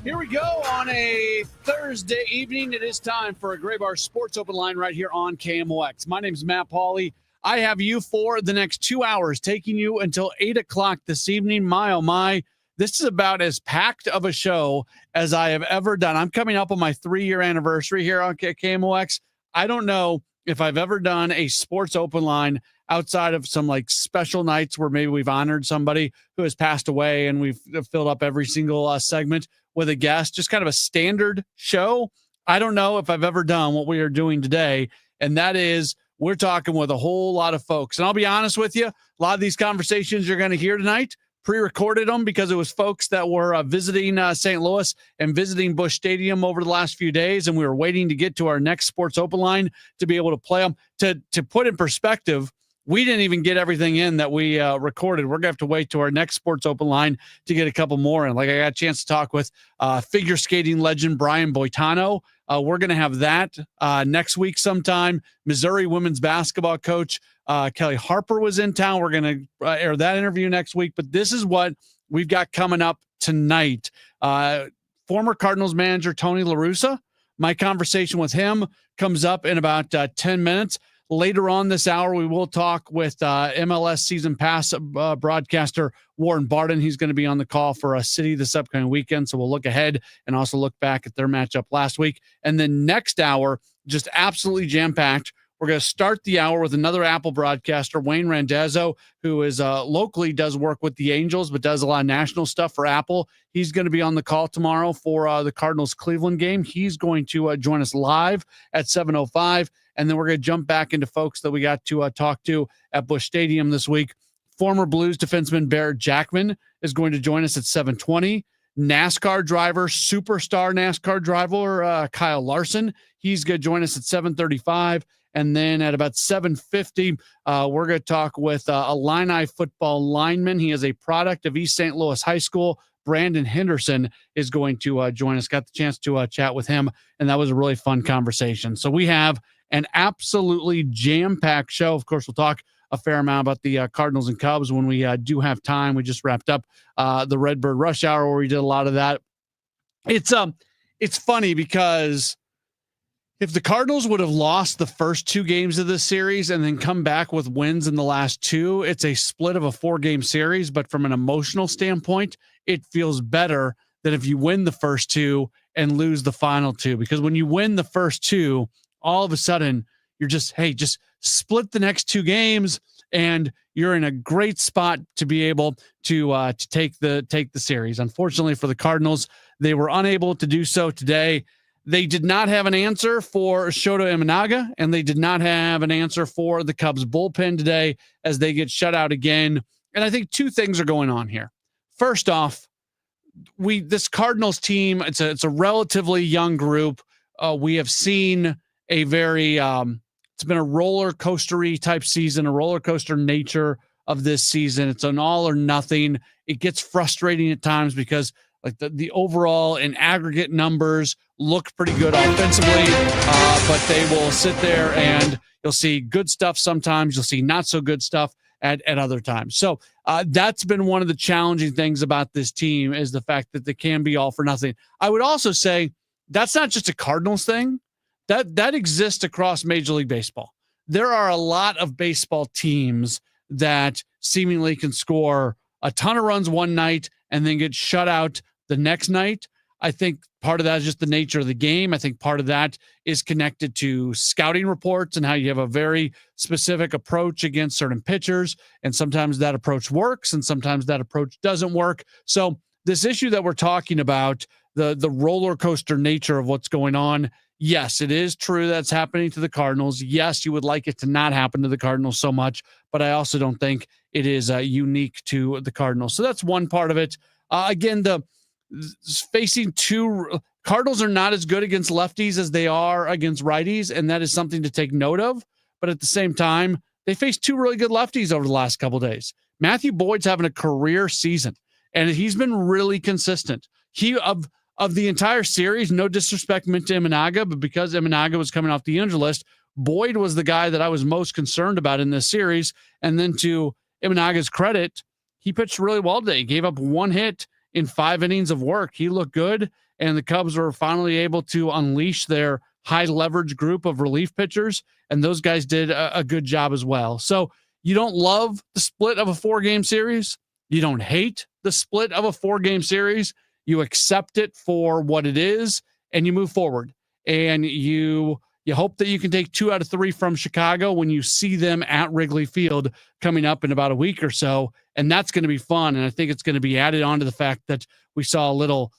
Here we go on a Thursday evening. It is time for a Gray Bar Sports Open Line right here on KMOX. My name is Matt Pauley. I have you for the next 2 hours, taking you until 8 o'clock this evening. My, oh my, this is about as packed of a show as I have ever done. I'm coming up on my 3-year anniversary here on KMOX. I don't know if I've ever done a sports open line outside of some like special nights where maybe we've honored somebody who has passed away and we've filled up every single segment with a guest, just kind of a standard show. I don't know if I've ever done what we are doing today, and that is we're talking with a whole lot of folks. And I'll be honest with you, a lot of these conversations you're going to hear tonight, pre-recorded them because it was folks that were visiting St. Louis and visiting Busch Stadium over the last few days, and we were waiting to get to our next Sports Open Line to be able to play them. To put in perspective, we didn't even get everything in that we recorded. We're going to have to wait to our next Sports Open Line to get a couple more in. Like I got a chance to talk with figure skating legend Brian Boitano. We're going to have that next week sometime. Missouri women's basketball coach Kelly Harper was in town. We're going to air that interview next week. But this is what we've got coming up tonight. Former Cardinals manager Tony La Russa. My conversation with him comes up in about 10 minutes. Later on this hour, we will talk with MLS season pass broadcaster Warren Barton. He's going to be on the call for a City this upcoming weekend. So we'll look ahead and also look back at their matchup last week. And then next hour, just absolutely jam-packed. We're going to start the hour with another Apple broadcaster, Wayne Randazzo, who is locally does work with the Angels, but does a lot of national stuff for Apple. He's going to be on the call tomorrow for the Cardinals-Cleveland game. He's going to join us live at 7:05. And then we're going to jump back into folks that we got to talk to at Busch Stadium this week. Former Blues defenseman Barrett Jackman is going to join us at 7:20. NASCAR driver, superstar NASCAR driver Kyle Larson. He's going to join us at 7:35. And then at about 7:50, we're going to talk with a Illini football lineman. He is a product of East St. Louis High School. Brandon Henderson is going to join us. Got the chance to chat with him, and that was a really fun conversation. So we have an absolutely jam-packed show. Of course, we'll talk a fair amount about the Cardinals and Cubs when we do have time. We just wrapped up the Redbird Rush Hour where we did a lot of that. It's funny because if the Cardinals would have lost the first 2 games of this series and then come back with wins in the last 2, it's a split of a 4-game series. But from an emotional standpoint, it feels better than if you win the first 2 and lose the final 2. Because when you win the first 2, all of a sudden you're just split the next 2 games and you're in a great spot to be able to take the series. Unfortunately for the Cardinals, they were unable to do so today. They did not have an answer for Shota Imanaga, and they did not have an answer for the Cubs bullpen today as they get shut out again. And I think 2 things are going on here. First off, this Cardinals team, it's a relatively young group. We have seen a very it's been a roller coastery type season, a roller coaster nature of this season. It's an all or nothing. It gets frustrating at times because like the overall and aggregate numbers look pretty good offensively, but they will sit there and you'll see good stuff sometimes. You'll see not so good stuff at other times. So that's been one of the challenging things about this team is the fact that they can be all for nothing. I would also say that's not just a Cardinals thing. That exists across Major League Baseball. There are a lot of baseball teams that seemingly can score a ton of runs one night and then get shut out the next night. I think part of that is just the nature of the game. I think part of that is connected to scouting reports and how you have a very specific approach against certain pitchers. And sometimes that approach works and sometimes that approach doesn't work. So this issue that we're talking about, the roller coaster nature of what's going on, yes, it is true that's happening to the Cardinals. Yes, you would like it to not happen to the Cardinals so much, but I also don't think it is unique to the Cardinals. So that's one part of it. Again, facing two Cardinals are not as good against lefties as they are against righties, and that is something to take note of. But at the same time, they faced two really good lefties over the last couple of days. Matthew Boyd's having a career season, and he's been really consistent. Of the entire series, no disrespect meant to Imanaga, but because Imanaga was coming off the injury list, Boyd was the guy that I was most concerned about in this series. And then to Imanaga's credit, he pitched really well today. He gave up one hit in 5 innings of work. He looked good, and the Cubs were finally able to unleash their high leverage group of relief pitchers, and those guys did a good job as well. So you don't love the split of a 4-game series. You don't hate the split of a 4-game series. You accept it for what it is, and you move forward. And you hope that you can take 2 out of 3 from Chicago when you see them at Wrigley Field coming up in about a week or so. And that's going to be fun. And I think it's going to be added on to the fact that we saw a little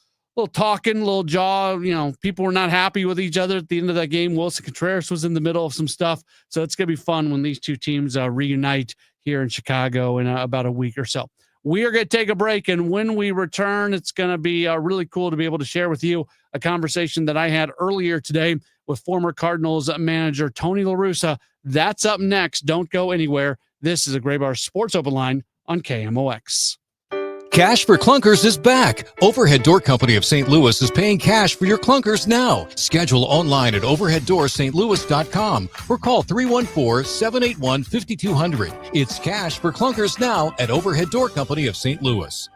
talking, little jaw, people were not happy with each other at the end of that game. Wilson Contreras was in the middle of some stuff. So it's going to be fun when these two teams reunite here in Chicago in about a week or so. We are going to take a break, and when we return, it's going to be really cool to be able to share with you a conversation that I had earlier today with former Cardinals manager Tony La Russa. That's up next. Don't go anywhere. This is a Gray Bar Sports Open Line on KMOX. Cash for Clunkers is back. Overhead Door Company of St. Louis is paying cash for your clunkers now. Schedule online at overheaddoorsstlouis.com or call 314-781-5200. It's cash for clunkers now at Overhead Door Company of St. Louis.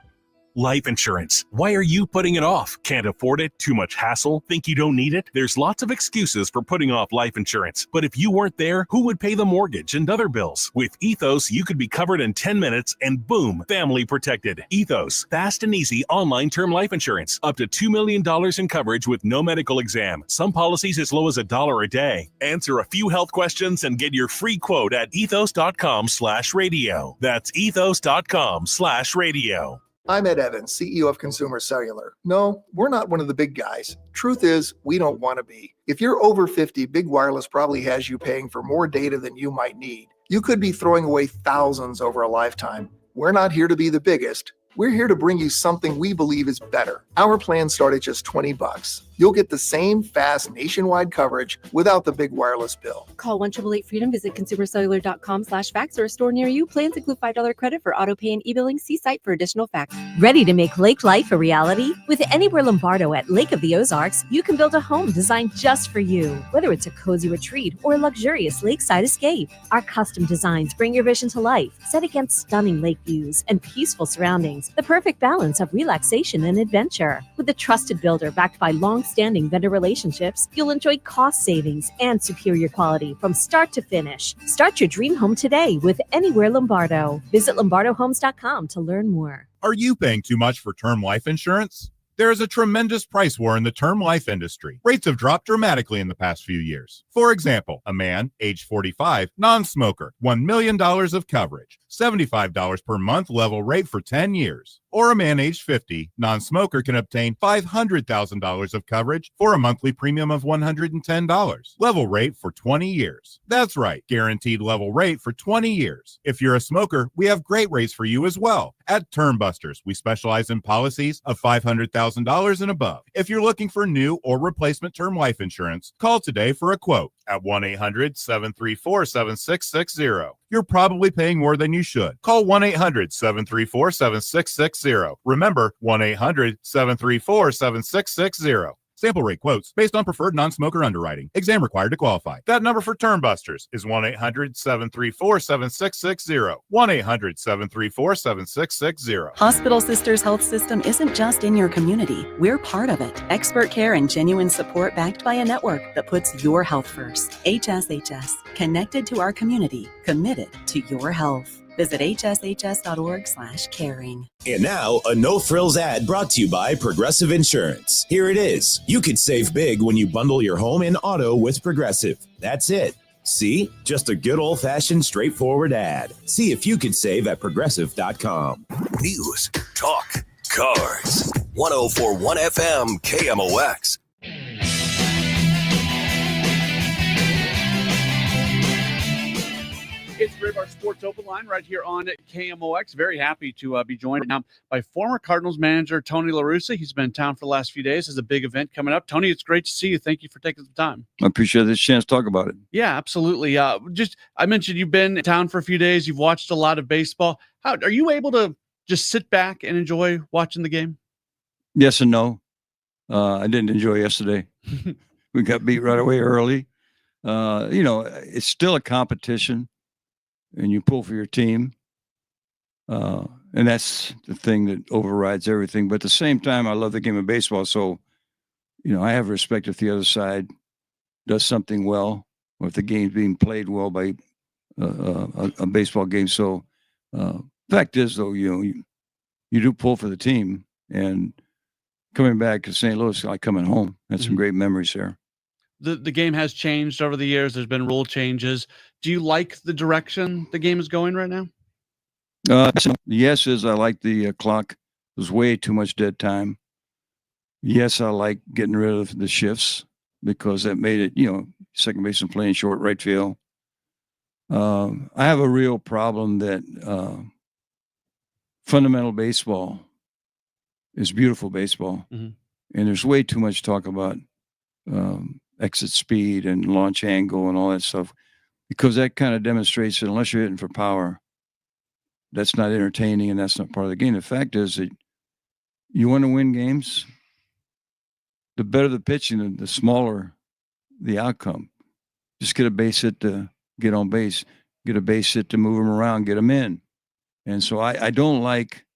Life insurance. Why are you putting it off? Can't afford it? Too much hassle? Think you don't need it? There's lots of excuses for putting off life insurance. But if you weren't there, who would pay the mortgage and other bills? With Ethos, you could be covered in 10 minutes and boom, family protected. Ethos, fast and easy online term life insurance. Up to $2 million in coverage with no medical exam. Some policies as low as $1 a day. Answer a few health questions and get your free quote at ethos.com/radio. That's ethos.com/radio. I'm Ed Evans, CEO of Consumer Cellular. No, we're not one of the big guys. Truth is, we don't want to be. If you're over 50, Big Wireless probably has you paying for more data than you might need. You could be throwing away thousands over a lifetime. We're not here to be the biggest. We're here to bring you something we believe is better. Our plans start at just $20. You'll get the same fast nationwide coverage without the big wireless bill. Call 1-888-FREEDOM, visit consumercellular.com/facts or a store near you. Plans include $5 credit for auto pay and e-billing. See site for additional facts. Ready to make lake life a reality? With Anywhere Lombardo at Lake of the Ozarks, you can build a home designed just for you. Whether it's a cozy retreat or a luxurious lakeside escape, our custom designs bring your vision to life, set against stunning lake views and peaceful surroundings. The perfect balance of relaxation and adventure. With a trusted builder backed by long-standing vendor relationships, you'll enjoy cost savings and superior quality from start to finish. Start your dream home today with Anywhere Lombardo. Visit lombardohomes.com to learn more. Are you paying too much for term life insurance? There is a tremendous price war in the term life industry. Rates have dropped dramatically in the past few years. For example, a man, age 45, non-smoker, $1 million of coverage, $75 per month level rate for 10 years. Or a man age 50, non-smoker, can obtain $500,000 of coverage for a monthly premium of $110. Level rate for 20 years. That's right, guaranteed level rate for 20 years. If you're a smoker, we have great rates for you as well. At Term Busters, we specialize in policies of $500,000 and above. If you're looking for new or replacement term life insurance, call today for a quote at 1-800-734-7660. You're probably paying more than you should. Call 1-800-734-7660. Remember, 1-800-734-7660. Sample rate quotes based on preferred non-smoker underwriting. Exam required to qualify. That number for Term Busters is 1-800-734-7660. 1-800-734-7660. Hospital Sisters Health System isn't just in your community. We're part of it. Expert care and genuine support backed by a network that puts your health first. HSHS, connected to our community, committed to your health. Visit hshs.org/caring. And now, a no-frills ad brought to you by Progressive Insurance. Here it is. You could save big when you bundle your home and auto with Progressive. That's it. See? Just a good old-fashioned, straightforward ad. See if you could save at Progressive.com. News, talk, cars. 104.1 FM KMOX. It's Gray Bar Sports Open Line right here on KMOX. Very happy to be joined now by former Cardinals manager Tony La Russa. He's been in town for the last few days. There's a big event coming up. Tony, it's great to see you. Thank you for taking some time. I appreciate this chance to talk about it. Yeah, absolutely. I mentioned you've been in town for a few days. You've watched a lot of baseball. How are you able to just sit back and enjoy watching the game? Yes and no. I didn't enjoy yesterday. We got beat right away early. It's still a competition. And you pull for your team. And that's the thing that overrides everything. But at the same time, I love the game of baseball. So, I have respect if the other side does something well, or if the game's being played well by a baseball game. So, fact is, though, you do pull for the team. And coming back to St. Louis, like coming home, had some great memories there. The game has changed over the years. There's been rule changes. Do you like the direction the game is going right now? Yes, is I like the clock. There's way too much dead time. Yes, I like getting rid of the shifts because that made it, second baseman playing short, right field. I have a real problem that fundamental baseball is beautiful baseball. And there's way too much talk about exit speed and launch angle and all that stuff, because that kind of demonstrates that unless you're hitting for power, that's not entertaining and that's not part of the game. The fact is that you want to win games, the better the pitching, the smaller the outcome. Just get a base hit to get on base, get a base hit to move them around, get them in. And so I don't like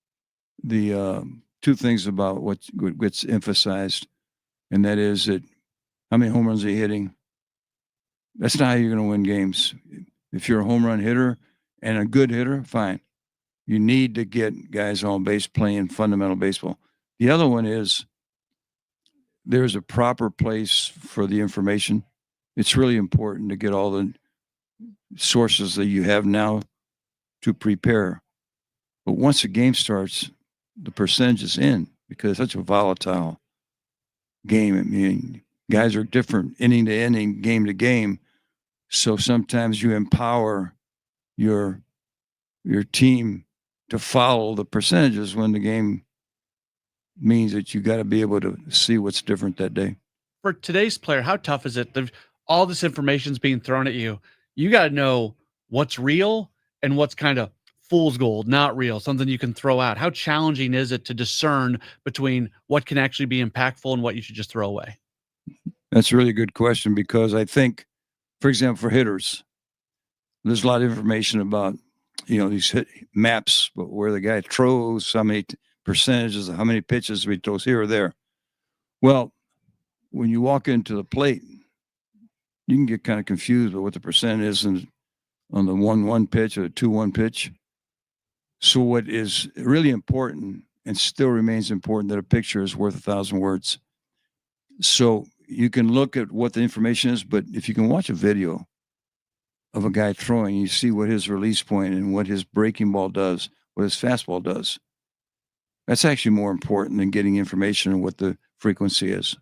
the two things about what gets emphasized, and that is that how many home runs are you hitting? That's not how you're going to win games. If you're a home run hitter and a good hitter, fine. You need to get guys on base playing fundamental baseball. The other one is there's a proper place for the information. It's really important to get all the sources that you have now to prepare. But once a game starts, the percentage is in because it's such a volatile game. I mean, guys are different inning to inning, game to game. So sometimes you empower your team to follow the percentages when the game means that you got to be able to see what's different that day. For today's player, how tough is it? All this information is being thrown at you. You got to know what's real and what's kind of fool's gold, not real, something you can throw out. How challenging is it to discern between what can actually be impactful and what you should just throw away? That's a really good question, because I think, for example, for hitters, there's a lot of information about, these hit maps, but where the guy throws, how many percentages, how many pitches he throws here or there. Well, when you walk into the plate, you can get kind of confused with what the percent is on the 1-1 pitch or the 2-1 pitch. So what is really important and still remains important, that a picture is worth 1,000 words. So you can look at what the information is, but if you can watch a video of a guy throwing, you see what his release point and what his breaking ball does, what his fastball does. That's actually more important than getting information on what the frequency is.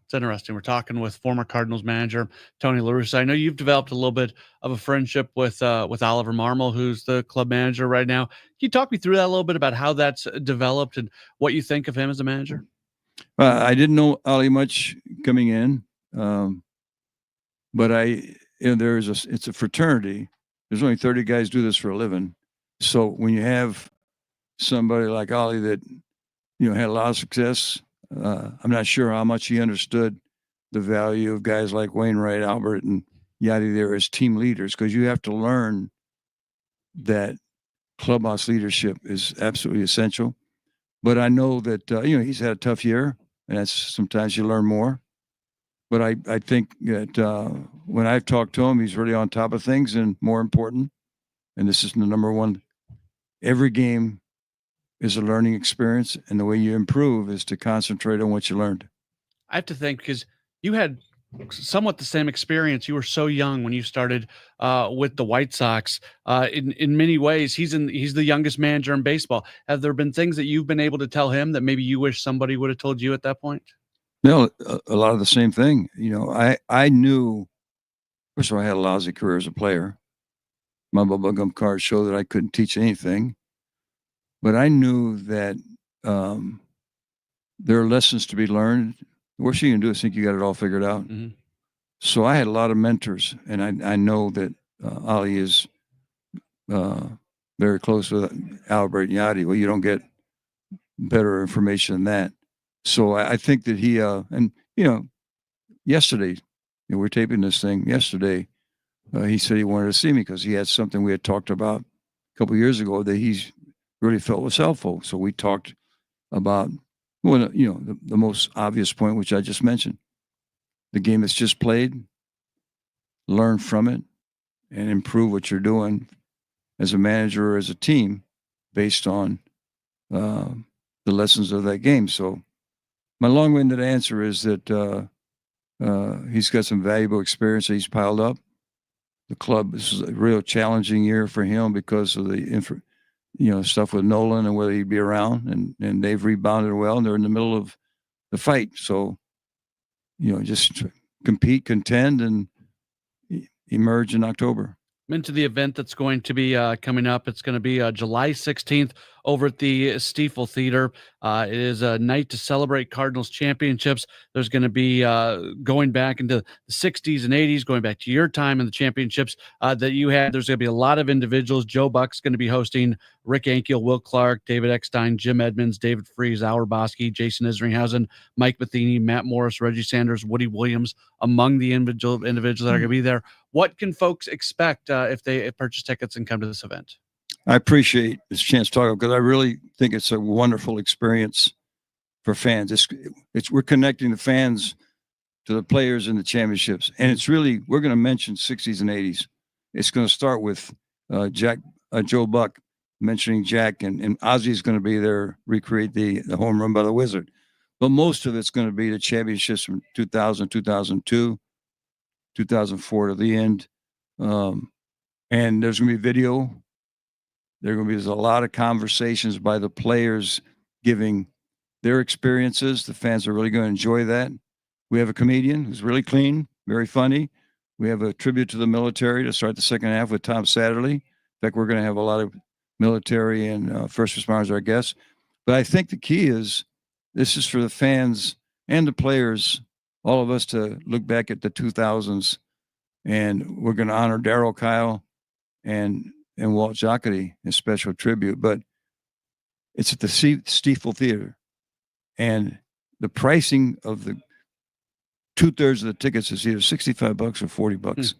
It's interesting. We're talking with former Cardinals manager Tony La Russa. I know you've developed a little bit of a friendship with Oliver Marmol, who's the club manager right now. Can you talk me through that a little bit about how that's developed and what you think of him as a manager? I didn't know Ollie much coming in, but it's a fraternity. There's only 30 guys do this for a living. So when you have somebody like Ollie that had a lot of success, I'm not sure how much he understood the value of guys like Wainwright, Albert, and Yadi there as team leaders, because you have to learn that clubhouse leadership is absolutely essential. But I know that he's had a tough year, and that's sometimes you learn more. But I think that when I've talked to him, he's really on top of things, and more important, and this is the number one, every game is a learning experience, and the way you improve is to concentrate on what you learned. I have to think, because you had somewhat the same experience. You were so young when you started with the White Sox. In many ways, he's the youngest manager in baseball. Have there been things that you've been able to tell him that maybe you wish somebody would have told you at that point? No, a lot of the same thing. I knew, first of all, I had a lousy career as a player. My bubblegum cards show that I couldn't teach anything. But I knew that there are lessons to be learned. The worst thing you can do is think you got it all figured out. Mm-hmm. So I had a lot of mentors, and I know that Ollie is very close with Albert and Yadi. Well, you don't get better information than that. So I think that he, yesterday, we were taping this thing yesterday. He said he wanted to see me because he had something we had talked about a couple of years ago that he's really felt was helpful. So we talked about, well, the most obvious point, which I just mentioned, the game that's just played, learn from it, and improve what you're doing as a manager or as a team based on the lessons of that game. So my long-winded answer is that he's got some valuable experience that he's piled up. The club, this is a real challenging year for him because of the stuff with Nolan and whether he'd be around, and they've rebounded well, and they're in the middle of the fight. So, just compete, contend, and emerge in October. Into the event that's going to be coming up. It's going to be July 16th over at the Stiefel Theater. It is a night to celebrate Cardinals championships. There's going to be going back into the 60s and 80s, going back to your time and the championships that you had. There's going to be a lot of individuals. Joe Buck's going to be hosting, Rick Ankiel, Will Clark, David Eckstein, Jim Edmonds, David Freese, Auerbach, Jason Isringhausen, Mike Matheny, Matt Morris, Reggie Sanders, Woody Williams, among the individuals that are going to be there. What can folks expect if they purchase tickets and come to this event? I appreciate this chance to talk because I really think it's a wonderful experience for fans. We're connecting the fans to the players in the championships, and it's really, we're going to mention 60s and 80s. It's going to start with Joe Buck mentioning Jack, and Ozzy's going to be there, recreate the home run by the Wizard. But most of it's going to be the championships from 2000, 2002, 2004 to the end. And there's going to be video. There's a lot of conversations by the players giving their experiences. The fans are really going to enjoy that. We have a comedian who's really clean, very funny. We have a tribute to the military to start the second half with Tom Satterley. In fact, we're going to have a lot of military and first responders, our guests. But I think the key is this is for the fans and the players, all of us, to look back at the 2000s, and we're going to honor Darryl Kyle and Walt Jocketty in special tribute. But it's at the Stiefel Theater, and the pricing of the 2/3 of the tickets is either $65 or $40.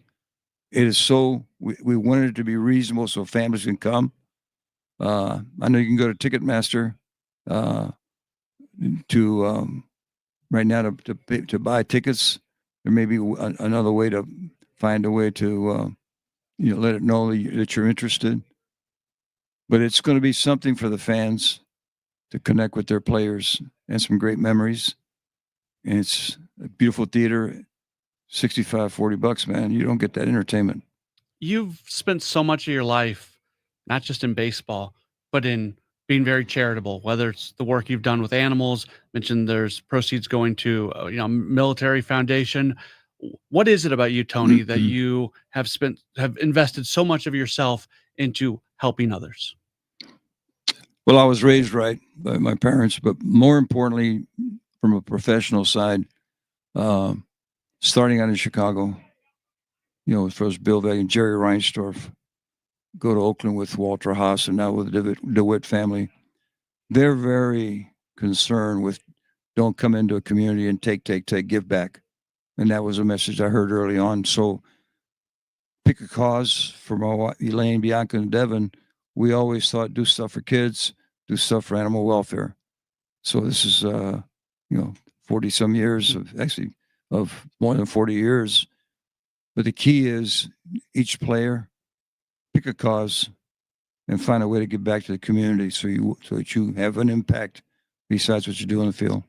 It is so, we wanted it to be reasonable so families can come. I know you can go to Ticketmaster right now to buy tickets. There may be another way to find a way to let it know that you're interested. But it's going to be something for the fans to connect with their players and some great memories. And it's a beautiful theater. $65, $40, man. You don't get that entertainment. You've spent so much of your life, not just in baseball, but in being very charitable, whether it's the work you've done with animals, mentioned there's proceeds going to military foundation. What is it about you, Tony, that you have invested so much of yourself into helping others? Well, I was raised right by my parents, but more importantly, from a professional side, starting out in Chicago, first Bill Veg and Jerry Reinsdorf, go to Oakland with Walter Haas, and now with the DeWitt family. They're very concerned with don't come into a community and take, give back. And that was a message I heard early on. So pick a cause. For my wife, Elaine, Bianca, and Devin, we always thought do stuff for kids, do stuff for animal welfare. So this is, 40 some years of more than 40 years. But the key is each player, pick a cause and find a way to give back to the community so that you have an impact besides what you do on the field.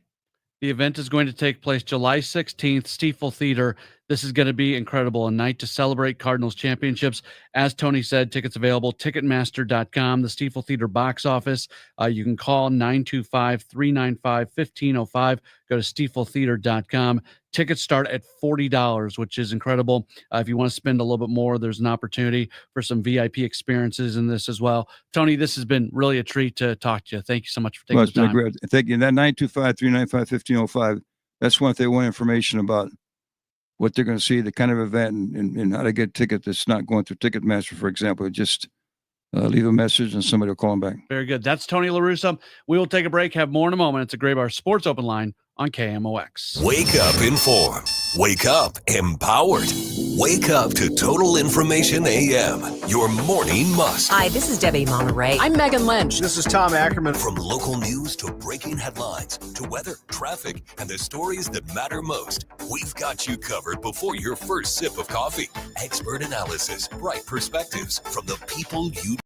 The event is going to take place July 16th, Stiefel Theater. This is going to be incredible, a night to celebrate Cardinals championships. As Tony said, tickets available, Ticketmaster.com, the Stiefel Theater box office. You can call 925-395-1505. Go to StiefelTheater.com. Tickets start at $40, which is incredible. If you want to spend a little bit more, there's an opportunity for some VIP experiences in this as well. Tony, this has been really a treat to talk to you. Thank you so much for taking the time. Great. Thank you. That 925-395-1505, that's one if they want information about what they're going to see, the kind of event, and how to get a ticket that's not going through Ticketmaster, for example. Just leave a message and somebody will call them back. Very good. That's Tony La Russa. We will take a break, have more in a moment. It's a Graybar Sports Open Line on KMOX. Wake up informed. Wake up empowered. Wake up to Total Information AM, your morning must. Hi, this is Debbie Monterey. I'm Megan Lynch. This is Tom Ackerman. From local news to breaking headlines to weather, traffic, and the stories that matter most, we've got you covered before your first sip of coffee. Expert analysis, bright perspectives from the people you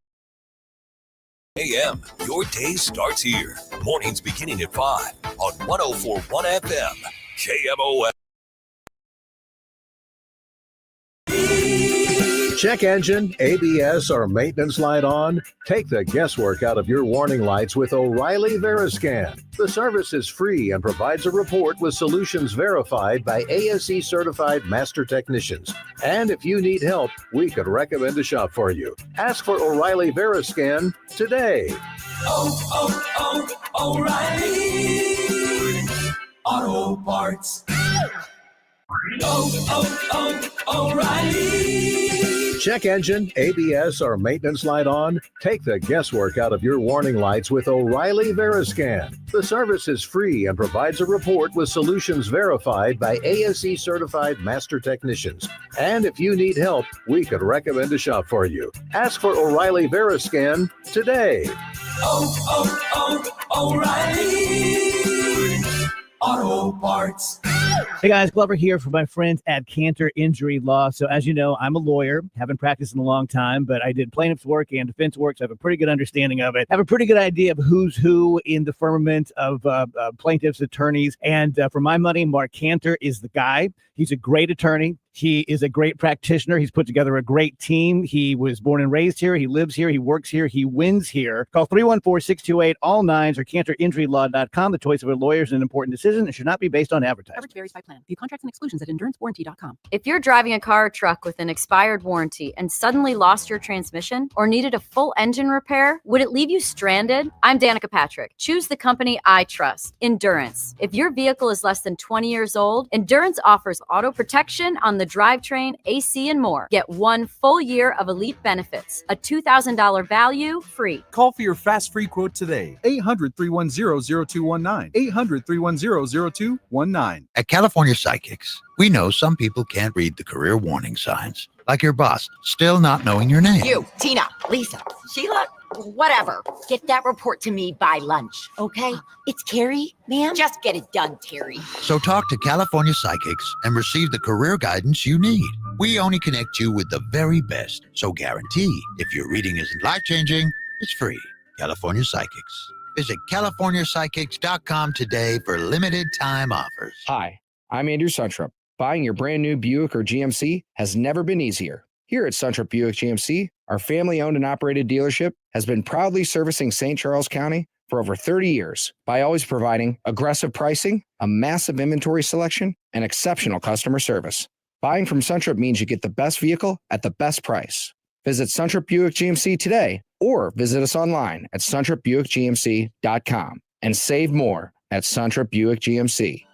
AM. Your day starts here. Mornings beginning at 5 on 104.1 FM. KMOX. Check engine, ABS, or maintenance light on? Take the guesswork out of your warning lights with O'Reilly Veriscan. The service is free and provides a report with solutions verified by ASE certified master technicians. And if you need help, we could recommend a shop for you. Ask for O'Reilly Veriscan today. O'Reilly Auto Parts. O'Reilly. Check engine, ABS, or maintenance light on? Take the guesswork out of your warning lights with O'Reilly Veriscan. The service is free and provides a report with solutions verified by ASE certified master technicians. And if you need help, we could recommend a shop for you. Ask for O'Reilly Veriscan today. O'Reilly Auto Parts. Hey guys, Glover here for my friends at Cantor Injury Law. So as you know, I'm a lawyer, haven't practiced in a long time, but I did plaintiff's work and defense work, so I have a pretty good understanding of it. I have a pretty good idea of who's who in the firmament of plaintiffs, attorneys, and for my money, Mark Cantor is the guy. He's a great attorney. He is a great practitioner. He's put together a great team. He was born and raised here. He lives here. He works here. He wins here. Call 314-628-ALL-9s or CantorInjuryLaw.com. The choice of a lawyer is an important decision and should not be based on advertising. Coverage varies by plan. View contracts and exclusions at EnduranceWarranty.com. If you're driving a car or truck with an expired warranty and suddenly lost your transmission or needed a full engine repair, would it leave you stranded? I'm Danica Patrick. Choose the company I trust, Endurance. If your vehicle is less than 20 years old, Endurance offers auto protection on the drivetrain, AC, and more. Get 1 full year of elite benefits, a $2,000 value free. Call for your fast free quote today. 800-310-0219. 800-310-0219. At California Psychics, we know some people can't read the career warning signs, like your boss still not knowing your name. You, Tina, Lisa, Sheila, whatever. Get that report to me by lunch, okay? It's Carrie, ma'am. Just get it done, Terry. So talk to California Psychics and receive the career guidance you need. We only connect you with the very best, so guarantee if your reading isn't life-changing, it's free. California Psychics. Visit CaliforniaPsychics.com today for limited time offers. Hi, I'm Andrew Suntrup. Buying your brand new Buick or GMC has never been easier. Here at Suntrup Buick GMC, our family-owned and operated dealership has been proudly servicing St. Charles County for over 30 years by always providing aggressive pricing, a massive inventory selection, and exceptional customer service. Buying from Suntrup means you get the best vehicle at the best price. Visit Suntrup Buick GMC today or visit us online at suntrupbuickgmc.com and save more at Suntrup Buick GMC.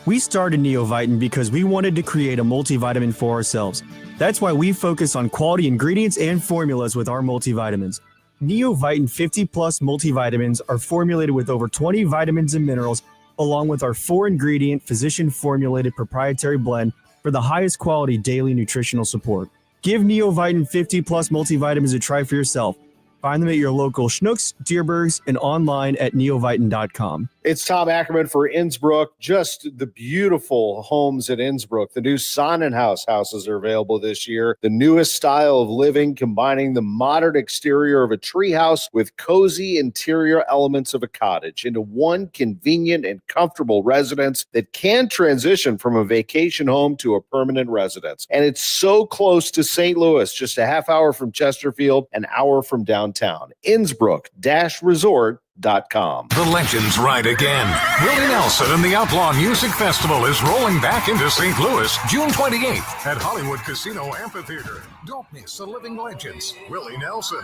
We started Neovitin because we wanted to create a multivitamin for ourselves. That's why we focus on quality ingredients and formulas with our multivitamins. Neovitin 50 Plus multivitamins are formulated with over 20 vitamins and minerals, along with our 4-ingredient physician-formulated proprietary blend for the highest quality daily nutritional support. Give Neovitin 50 Plus multivitamins a try for yourself. Find them at your local Schnucks, Dierbergs, and online at neovitin.com. It's Tom Ackerman for Innsbruck. Just the beautiful homes at Innsbruck. The new Sonnenhaus houses are available this year. The newest style of living, combining the modern exterior of a treehouse with cozy interior elements of a cottage into one convenient and comfortable residence that can transition from a vacation home to a permanent residence. And it's so close to St. Louis, just a half hour from Chesterfield, an hour from downtown. Innsbruck-resort.com. The legends ride again. Willie Nelson and the Outlaw Music Festival is rolling back into St. Louis June 28th at Hollywood Casino Amphitheater. Don't miss the living legends, Willie Nelson,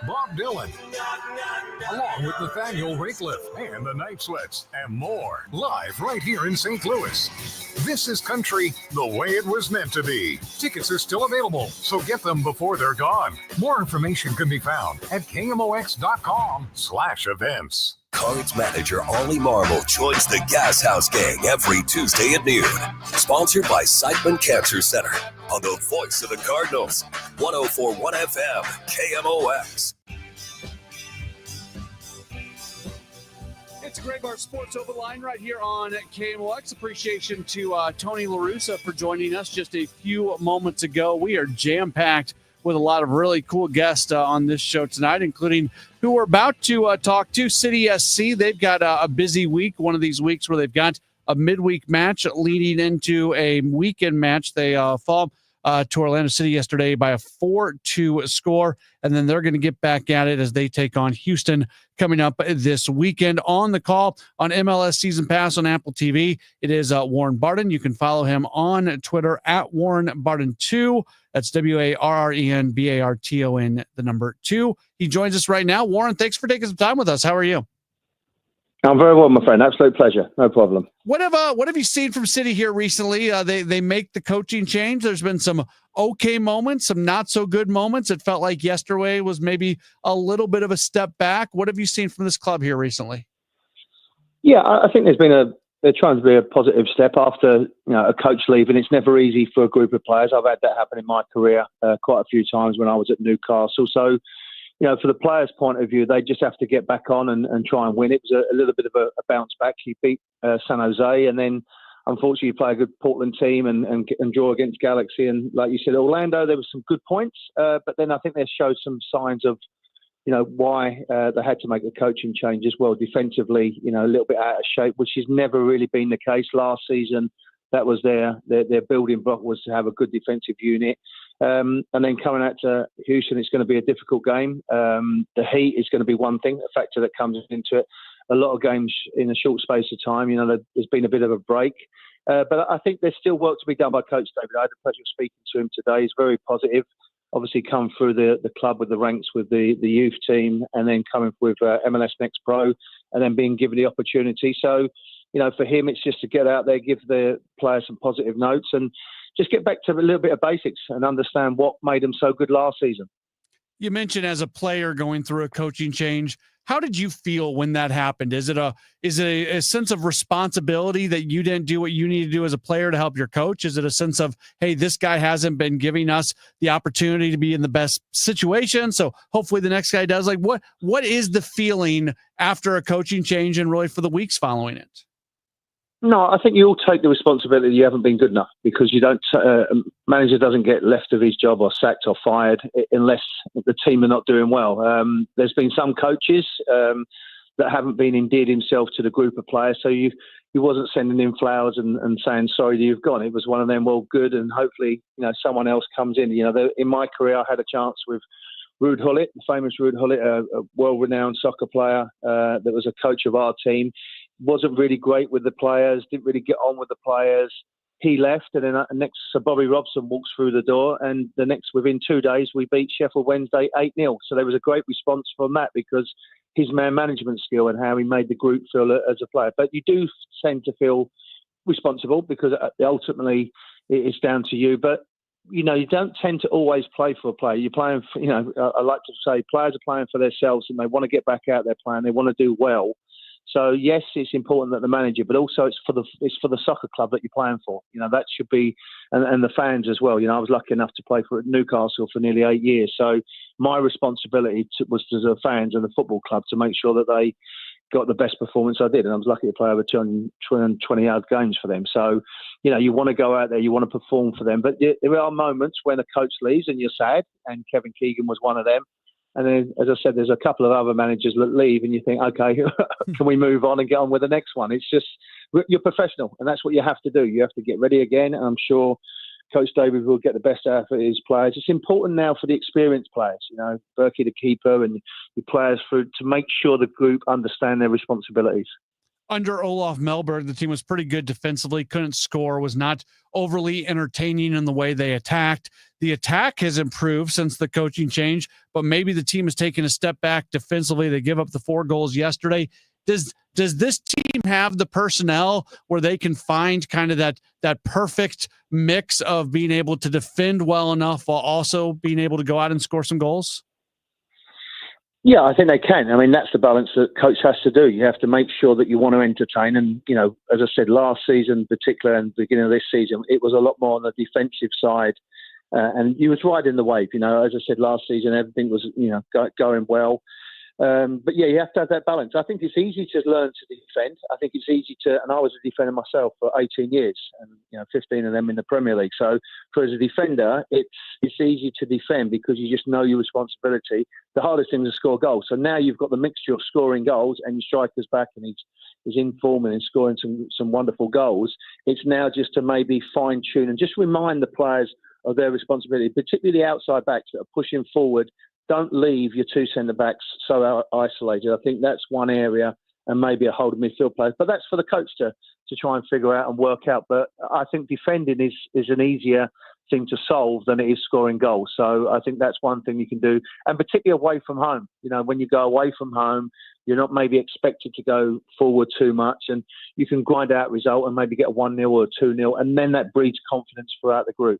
Bob Dylan, along with Nathaniel Rateliff and the Night Sweats, and more, live right here in St. Louis. This is country the way it was meant to be. Tickets are still available, so get them before they're gone. More information can be found at KMOX.com/events. Cards manager Ollie Marmol joins the Gas House Gang every Tuesday at noon. Sponsored by Siteman Cancer Center on the voice of the Cardinals, 104.1 FM, KMOX. It's Greg Bar Sports Open Line right here on KMOX. Appreciation to Tony La Russa for joining us just a few moments ago. We are jam-packed with a lot of really cool guests on this show tonight, including who we're about to talk to, City SC. They've got a busy week, one of these weeks where they've got a midweek match leading into a weekend match. They fall to Orlando City yesterday by a 4-2 score, and then they're going to get back at it as they take on Houston coming up this weekend. On the call on MLS Season Pass on Apple TV, it is Warren Barton. You can follow him on Twitter at Warren Barton 2. That's WARRENBARTON, the number 2. He joins us right now. Warren, thanks for taking some time with us. How are you? I'm very well, my friend. Absolute pleasure. No problem. What have you seen from City here recently? They make the coaching change. There's been some okay moments, some not so good moments. It felt like yesterday was maybe a little bit of a step back. What have you seen from this club here recently? Yeah, I think they're trying to be a positive step after a coach leaving. It's never easy for a group of players. I've had that happen in my career quite a few times when I was at Newcastle. So, for the players' point of view, they just have to get back on and try and win. It was a little bit of a bounce back. You beat San Jose, and then unfortunately you play a good Portland team and draw against Galaxy. And like you said, Orlando, there were some good points, but then I think they showed some signs of why they had to make a coaching change as well. Defensively, a little bit out of shape, which has never really been the case last season. That was their building block, was to have a good defensive unit. And then coming out to Houston, it's going to be a difficult game. The heat is going to be one thing, a factor that comes into it. A lot of games in a short space of time. There's been a bit of a break. But I think there's still work to be done by Coach David. I had the pleasure of speaking to him today. He's very positive. Obviously come through the club with the ranks with the youth team, and then coming with MLS Next Pro, and then being given the opportunity. So, for him, it's just to get out there, give the players some positive notes, and just get back to a little bit of basics and understand what made them so good last season. You mentioned as a player going through a coaching change. How did you feel when that happened? Is it a sense of responsibility that you didn't do what you need to do as a player to help your coach? Is it a sense of, hey, this guy hasn't been giving us the opportunity to be in the best situation, so hopefully the next guy does? Like, what is the feeling after a coaching change and really for the weeks following it? No, I think you all take the responsibility. You haven't been good enough, because you don't. Manager doesn't get left of his job or sacked or fired unless the team are not doing well. There's been some coaches that haven't been endeared himself to the group of players, so he wasn't sending in flowers and saying sorry that you've gone. It was one of them. Well, good, and hopefully someone else comes in. In my career, I had a chance with Ruud Gullit, the famous Ruud Gullit, a world-renowned soccer player that was a coach of our team. Wasn't really great with the players, didn't really get on with the players. He left, and then next, so Bobby Robson walks through the door, and within 2 days, we beat Sheffield Wednesday 8-0. So there was a great response from that, because his man management skill and how he made the group feel as a player. But you do tend to feel responsible, because ultimately it's down to you. But you don't tend to always play for a player. You're playing for, I like to say players are playing for themselves, and they want to get back out there playing. They want to do well. So yes, it's important that the manager, but also it's for the soccer club that you're playing for. That should be, and the fans as well. I was lucky enough to play for Newcastle for nearly 8 years. So my responsibility was to the fans and the football club to make sure that they got the best performance I did. And I was lucky to play over 220-odd games for them. So, you want to go out there, you want to perform for them. But there are moments when a coach leaves and you're sad, and Kevin Keegan was one of them. And then, as I said, there's a couple of other managers that leave, and you think, okay, can we move on and get on with the next one? It's just, you're professional, and that's what you have to do. You have to get ready again, and I'm sure Coach David will get the best out of his players. It's important now for the experienced players, Berkey, the keeper, and the players to make sure the group understand their responsibilities. Under Olaf Melberg, the team was pretty good defensively, couldn't score, was not overly entertaining in the way they attacked. The attack has improved since the coaching change, but maybe the team has taken a step back defensively. They give up the 4 goals yesterday. Does this team have the personnel where they can find kind of that perfect mix of being able to defend well enough while also being able to go out and score some goals? Yeah, I think they can. I mean, that's the balance that coach has to do. You have to make sure that you want to entertain. And, as I said, last season, particularly, and the beginning of this season, it was a lot more on the defensive side. And you was riding the wave. As I said, last season, everything was, going well. But yeah, you have to have that balance. I think it's easy to learn to defend. I think it's easy to, and I was a defender myself for 18 years, and 15 of them in the Premier League. So, as a defender, it's easy to defend because you just know your responsibility. The hardest thing is to score goals. So now you've got the mixture of scoring goals and your striker's back, and he's in form and scoring some wonderful goals. It's now just to maybe fine tune and just remind the players of their responsibility, particularly the outside backs that are pushing forward. Don't leave your two centre-backs so isolated. I think that's one area, and maybe a holding midfield player. But that's for the coach to try and figure out and work out. But I think defending is an easier thing to solve than it is scoring goals. So I think that's one thing you can do. And particularly away from home. When you go away from home, you're not maybe expected to go forward too much, and you can grind out a result and maybe get a 1-0 or a 2-0, and then that breeds confidence throughout the group.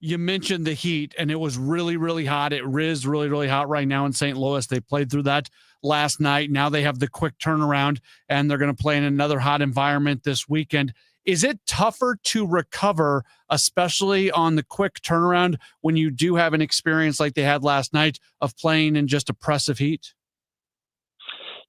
You mentioned the heat, and it was really, really hot. It is really, really hot right now in St. Louis. They played through that last night. Now they have the quick turnaround, and they're going to play in another hot environment this weekend. Is it tougher to recover, especially on the quick turnaround, when you do have an experience like they had last night of playing in just oppressive heat?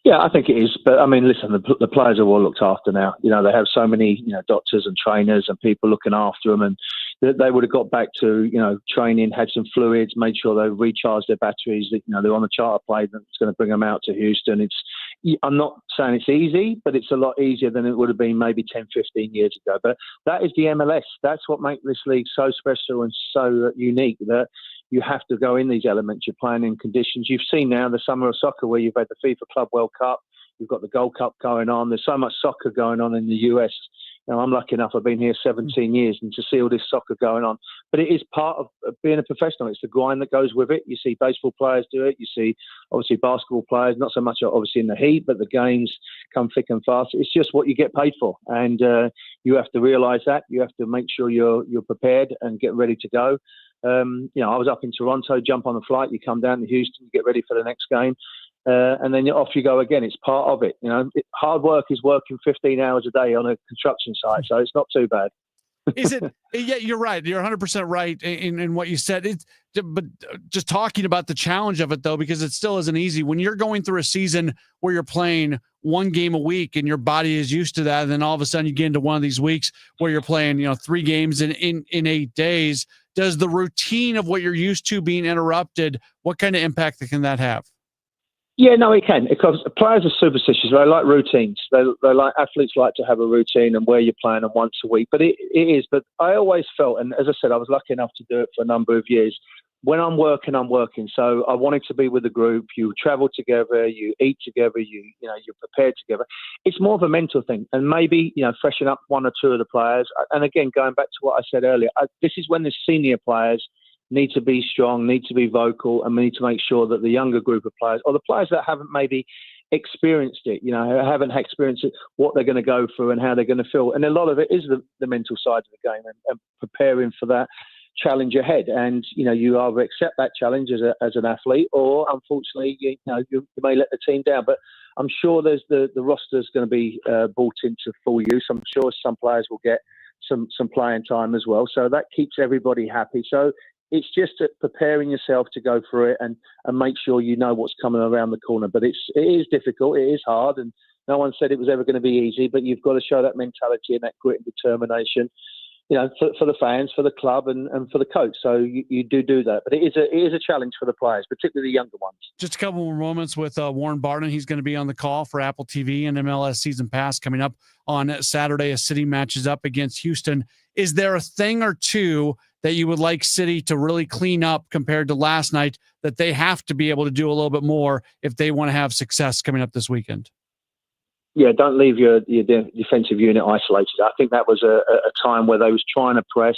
Yeah, I think it is. But, I mean, listen, the players are well looked after now. They have so many, doctors and trainers and people looking after them. And they would have got back to, training, had some fluids, made sure they recharged their batteries. They're on a charter plane that's going to bring them out to Houston. I'm not saying it's easy, but it's a lot easier than it would have been maybe 10, 15 years ago. But that is the MLS. That's what makes this league so special and so unique, that you have to go in these elements. You're playing in conditions. You've seen now the summer of soccer where you've had the FIFA Club World Cup. You've got the Gold Cup going on. There's so much soccer going on in the US. I'm lucky enough. I've been here 17 years, and to see all this soccer going on. But it is part of being a professional. It's the grind that goes with it. You see baseball players do it. You see, obviously, basketball players, not so much obviously in the heat, but the games come thick and fast. It's just what you get paid for. And you have to realise that. You have to make sure you're prepared and get ready to go. I was up in Toronto, jump on a flight, you come down to Houston, you get ready for the next game, and then off you go again. It's part of it. Hard work is working 15 hours a day on a construction site, so it's not too bad. Is it? Yeah, you're right. You're 100% right in what you said. But just talking about the challenge of it, though, because it still isn't easy. When you're going through a season where you're playing one game a week and your body is used to that, and then all of a sudden you get into one of these weeks where you're playing, 3 games in 8 days. Does the routine of what you're used to being interrupted, what kind of impact can that have? Yeah, no, it can, because players are superstitious. They like routines. They like, athletes like to have a routine and where you're playing them once a week. But it is. But I always felt, and as I said, I was lucky enough to do it for a number of years. When I'm working, I'm working. So I wanted to be with the group. You travel together, you eat together, you're prepared together. It's more of a mental thing, and maybe freshen up 1 or 2 of the players. And again, going back to what I said earlier, this is when the senior players need to be strong, need to be vocal, and we need to make sure that the younger group of players, or the players that haven't maybe experienced it, haven't experienced it, what they're going to go through and how they're going to feel. And a lot of it is the mental side of the game and preparing for that challenge ahead. And you either accept that challenge as an athlete, or unfortunately you may let the team down. But I'm sure there's the roster's going to be brought into full use. I'm sure some players will get some playing time as well, so that keeps everybody happy. So it's just preparing yourself to go through it and make sure you know what's coming around the corner. But it is difficult, it is hard, and no one said it was ever going to be easy, but you've got to show that mentality and that grit and determination, for the fans, for the club, and for the coach. So you do that. But it is a challenge for the players, particularly the younger ones. Just a couple more moments with Warren Barton. He's going to be on the call for Apple TV and MLS Season Pass coming up on Saturday as City matches up against Houston. Is there a thing or two that you would like City to really clean up compared to last night that they have to be able to do a little bit more if they want to have success coming up this weekend? Yeah, don't leave your defensive unit isolated. I think that was a time where they was trying to press.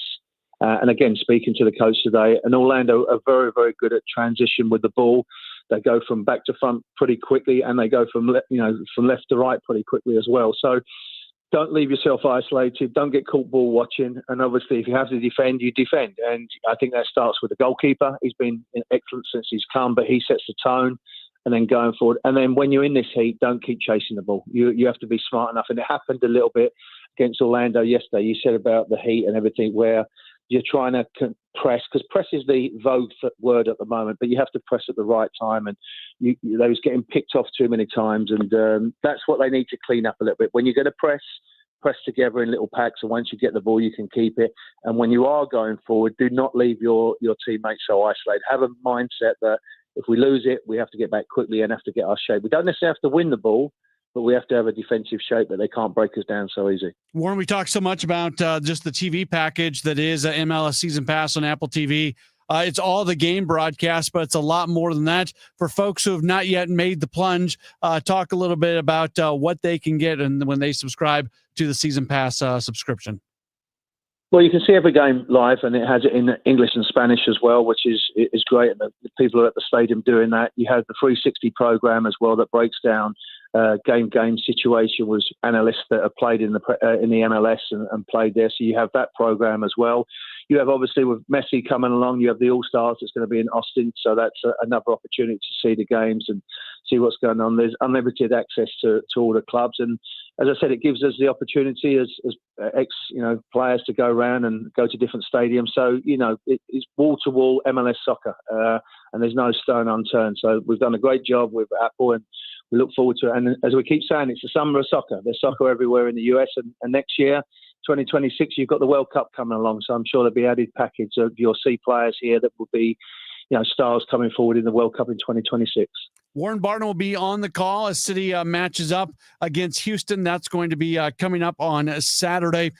And again, speaking to the coach today, and Orlando are very, very good at transition with the ball. They go from back to front pretty quickly, and they go from left to right pretty quickly as well. So don't leave yourself isolated. Don't get caught ball watching. And obviously, if you have to defend, you defend. And I think that starts with the goalkeeper. He's been excellent since he's come, but he sets the tone. and then going forward. And then when you're in this heat, don't keep chasing the ball. You have to be smart enough. And it happened a little bit against Orlando yesterday. You said about the heat and everything, where you're trying to press, because press is the vogue word at the moment, but you have to press at the right time. And they was getting picked off too many times. And that's what they need to clean up a little bit. When you're going to press together in little packs, and once you get the ball, you can keep it. And when you are going forward, do not leave your teammates so isolated. Have a mindset that if we lose it, we have to get back quickly and have to get our shape. We don't necessarily have to win the ball, but we have to have a defensive shape that they can't break us down so easy. Warren, we talk so much about just the TV package that is MLS Season Pass on Apple TV. It's all the game broadcast, but it's a lot more than that. For folks who have not yet made the plunge, talk a little bit about what they can get and when they subscribe to the Season Pass subscription. Well, you can see every game live, and it has it in English and Spanish as well, which is great. And the people are at the stadium doing that. You have the 360 program as well that breaks down game situation with analysts that have played in the MLS and played there. So you have that program as well. You have, obviously, with Messi coming along, you have the All-Stars that's going to be in Austin. So that's another opportunity to see the games and see what's going on. There's unlimited access to all the clubs. And as I said, it gives us the opportunity as players to go around and go to different stadiums. So, it's wall-to-wall MLS soccer, and there's no stone unturned. So we've done a great job with Apple, and we look forward to it. And as we keep saying, it's the summer of soccer. There's soccer everywhere in the US, and next year, 2026, you've got the World Cup coming along. So I'm sure there'll be added package of you'll see players here that will be, stars coming forward in the World Cup in 2026. Warren Barton will be on the call as City matches up against Houston. That's going to be coming up on Saturday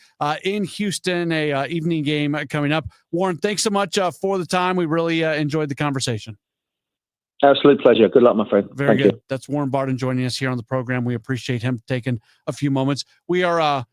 in Houston, a evening game coming up. Warren, thanks so much for the time. We really enjoyed the conversation. Absolute pleasure. Good luck, my friend. Very Thank good. you. That's Warren Barton joining us here on the program. We appreciate him taking a few moments. We are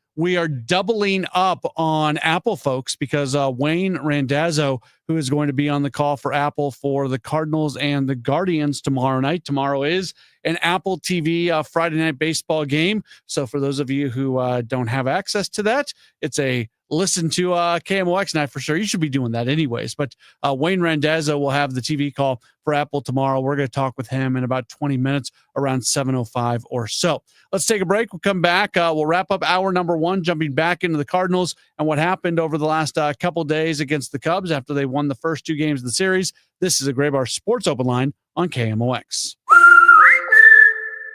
doubling up on Apple folks because Wayne Randazzo, who is going to be on the call for Apple for the Cardinals and the Guardians tomorrow night. Tomorrow is an Apple TV Friday night baseball game. So for those of you who don't have access to that, it's a listen to KMOX night for sure. You should be doing that anyways. But Wayne Randazzo will have the TV call for Apple tomorrow. We're going to talk with him in about 20 minutes around 7:05 or so. Let's take a break. We'll come back. We'll wrap up hour number one, jumping back into the Cardinals and what happened over the last couple days against the Cubs after they won the first two games of the series. This is a Graybar Sports Open Line on KMOX.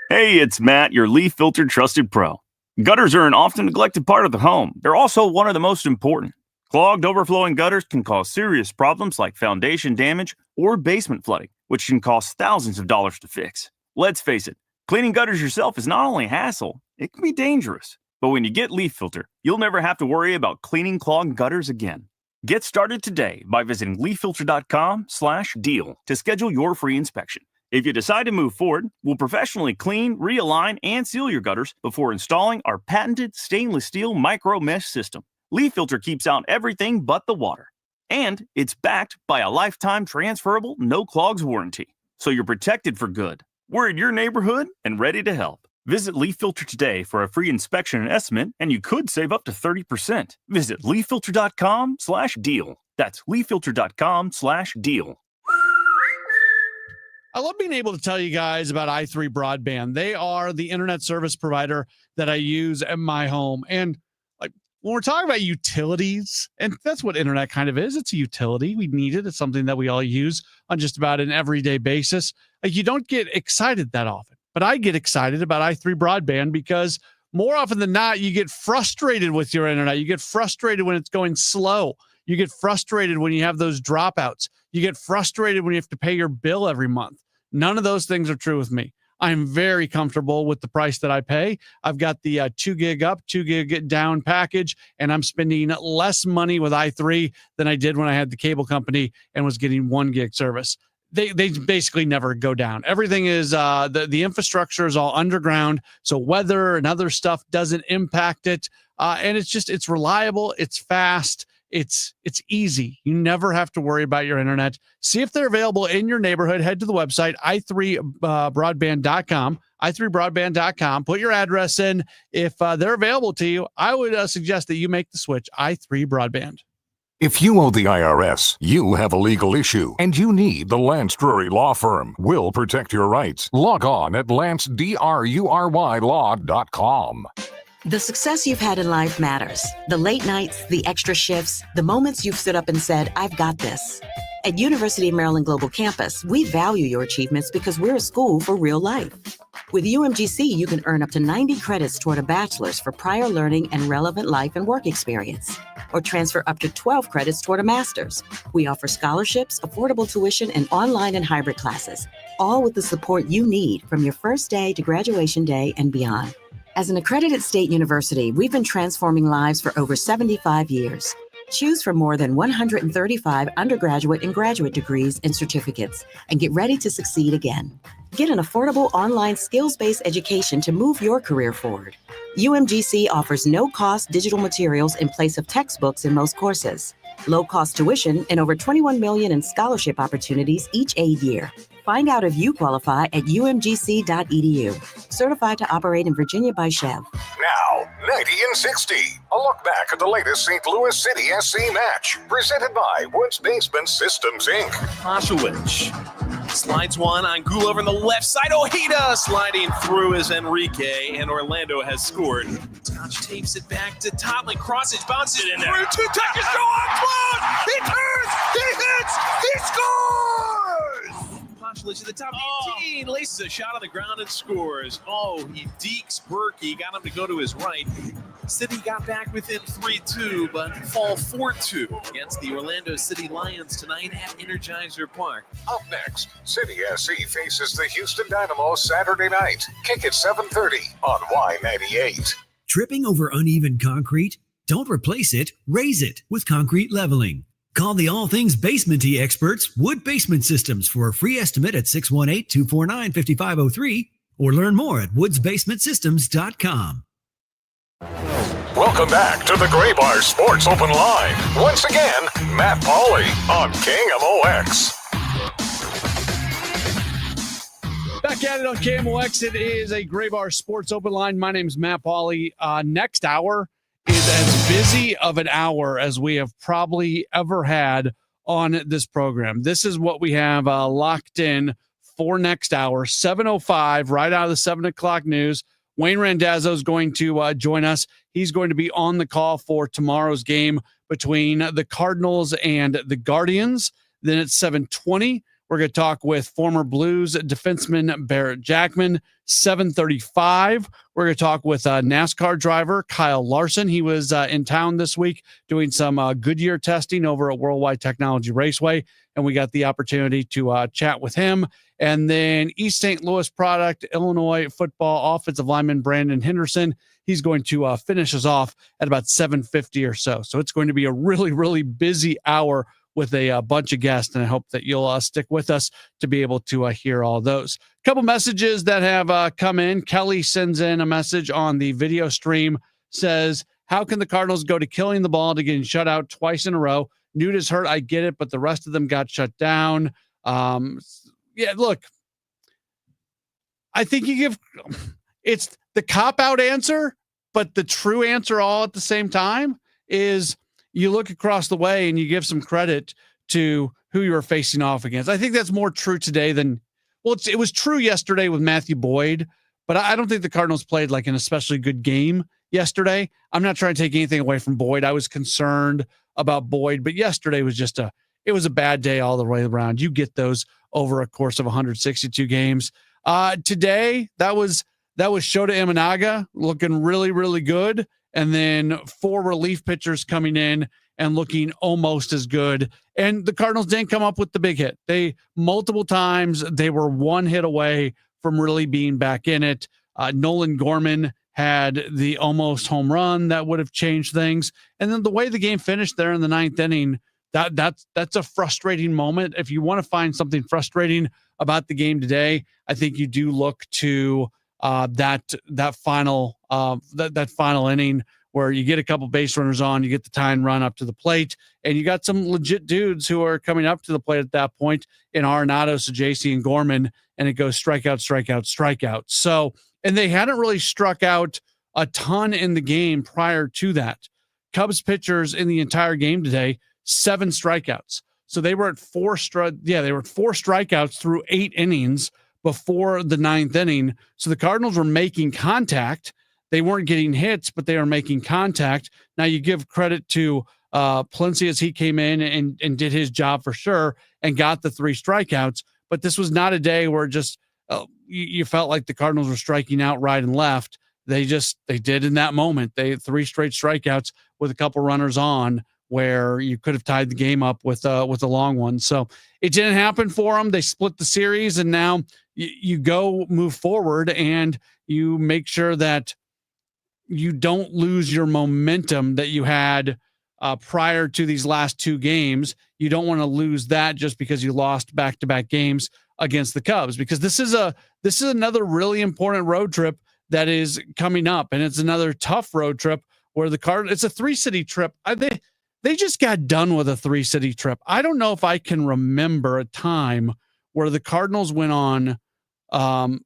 Hey, it's Matt, your leaf filter trusted pro. Gutters are an often neglected part of the home. They're also one of the most important. Clogged, overflowing gutters can cause serious problems like foundation damage or basement flooding, which can cost thousands of dollars to fix. Let's face it, cleaning gutters yourself is not only a hassle, it can be dangerous. But when you get Leaf Filter, you'll never have to worry about cleaning clogged gutters again. Get started today by visiting leaffilter.com/deal to schedule your free inspection. If you decide to move forward, we'll professionally clean, realign, and seal your gutters before installing our patented stainless steel micro mesh system. Leaf Filter keeps out everything but the water. And it's backed by a lifetime transferable no clogs warranty. So you're protected for good. We're in your neighborhood and ready to help. Visit Leaf Filter today for a free inspection and estimate, and you could save up to 30%. Visit leaffilter.com/deal. That's leaffilter.com/deal. I love being able to tell you guys about i3 Broadband. They are the internet service provider that I use at my home. And like when we're talking about utilities, and that's what internet kind of is, it's a utility. We need it. It's something that we all use on just about an everyday basis. Like you don't get excited that often, but I get excited about i3 Broadband because more often than not, you get frustrated with your internet. You get frustrated when it's going slow. You get frustrated when you have those dropouts. You get frustrated when you have to pay your bill every month. None of those things are true with me. I'm very comfortable with the price that I pay. I've got the 2 gig up, 2 gig down package, and I'm spending less money with i3 than I did when I had the cable company and was getting 1 gig service. They basically never go down. Everything is the infrastructure is all underground, so weather and other stuff doesn't impact it. And it's reliable, it's fast. It's easy. You never have to worry about your internet. See if they're available in your neighborhood. Head to the website, i3broadband.com, i3broadband.com. Put your address in. If they're available to you, I would suggest that you make the switch, i3 Broadband. If you owe the IRS, you have a legal issue, and you need the Lance Drury Law Firm. We'll protect your rights. Log on at lancedrurylaw.com. The success you've had in life matters. The late nights, the extra shifts, the moments you've stood up and said, I've got this. At University of Maryland Global Campus, we value your achievements because we're a school for real life. With UMGC, you can earn up to 90 credits toward a bachelor's for prior learning and relevant life and work experience, or transfer up to 12 credits toward a master's. We offer scholarships, affordable tuition, and online and hybrid classes, all with the support you need from your first day to graduation day and beyond. As an accredited state university, we've been transforming lives for over 75 years. Choose from more than 135 undergraduate and graduate degrees and certificates, and get ready to succeed again. Get an affordable online skills-based education to move your career forward. UMGC offers no-cost digital materials in place of textbooks in most courses, low-cost tuition, and over $21 million in scholarship opportunities each aid year. Find out if you qualify at umgc.edu. Certified to operate in Virginia by Chev. Now, 90 and 60. A look back at the latest St. Louis City SC match. Presented by Woods Basement Systems, Inc. Pasowicz slides one on Gul over on the left side. Ojeda sliding through as Enrique, and Orlando has scored. Scotch tapes it back to Totland. Crossage bounces in there. Through 2 seconds, go on, close! He turns! He hits! He scores! Pasowicz to the top 18, laces a shot on the ground and scores. Oh, he dekes Berkey, got him to go to his right. City got back within 3-2, but fall 4-2 against the Orlando City Lions tonight at Energizer Park. Up next, City SC faces the Houston Dynamo Saturday night. Kick at 7:30 on Y98. Tripping over uneven concrete? Don't replace it, raise it with concrete leveling. Call the all things basement-y experts, Wood Basement Systems, for a free estimate at 618-249-5503 or learn more at woodsbasementsystems.com. Welcome back to the Gray Bar Sports Open Line. Once again, Matt Pauley on KMOX. Back at it on KMOX. It is a Gray Bar Sports Open Line. My name is Matt Pauley. Next hour is as busy of an hour as we have probably ever had on this program. This is what we have locked in for next hour, 7:05, right out of the 7 o'clock news. Wayne Randazzo is going to join us. He's going to be on the call for tomorrow's game between the Cardinals and the Guardians. Then at 7:20, we're going to talk with former Blues defenseman Barrett Jackman. 7:35, we're going to talk with NASCAR driver Kyle Larson. He was in town this week doing some Goodyear testing over at Worldwide Technology Raceway, and we got the opportunity to chat with him. And then East St. Louis product, Illinois football offensive lineman Brandon Henderson. He's going to finish us off at about 7:50 or so. So it's going to be a really, really busy hour with a bunch of guests, and I hope that you'll stick with us to be able to hear all those. A couple messages that have come in. Kelly sends in a message on the video stream, says, how can the Cardinals go to killing the ball to getting shut out twice in a row? Newt is hurt, I get it, but the rest of them got shut down. Yeah, look, I think you give it's the cop-out answer, but the true answer all at the same time is you look across the way and you give some credit to who you were facing off against. I think that's more true today than, well, it was true yesterday with Matthew Boyd, but I don't think the Cardinals played like an especially good game yesterday. I'm not trying to take anything away from Boyd. I was concerned about Boyd, but yesterday was just it was a bad day all the way around. You get those over a course of 162 games. Today, that was Shota Imanaga looking really, really good. And then 4 relief pitchers coming in and looking almost as good. And the Cardinals didn't come up with the big hit. They multiple times, they were 1 hit away from really being back in it. Nolan Gorman had the almost home run that would have changed things. And then the way the game finished there in the 9th inning, that's a frustrating moment. If you want to find something frustrating about the game today, I think you do look to that final inning where you get a couple base runners on, you get the tying run up to the plate, and you got some legit dudes who are coming up to the plate at that point in Arenado, Sajaci, and Gorman, and it goes strikeout, strikeout, strikeout. So, and they hadn't really struck out a ton in the game prior to that. Cubs pitchers in the entire game today, 7 strikeouts. So they were at 4 strikeouts through 8 innings before the 9th inning. So the Cardinals were making contact. They weren't getting hits, but they were making contact. Now you give credit to Palencia as he came in and did his job for sure and got the 3 strikeouts. But this was not a day where just you felt like the Cardinals were striking out right and left. They did in that moment. They had 3 straight strikeouts with a couple runners on, where you could have tied the game up with a long one. So it didn't happen for them. They split the series, and now you move forward and you make sure that you don't lose your momentum that you had prior to these last 2 games. You don't want to lose that just because you lost back-to-back games against the Cubs, because this is another really important road trip that is coming up, and it's another tough road trip where the Cardinals. It's a 3-city trip. They just got done with a 3-city trip. I don't know if I can remember a time where the Cardinals went on 2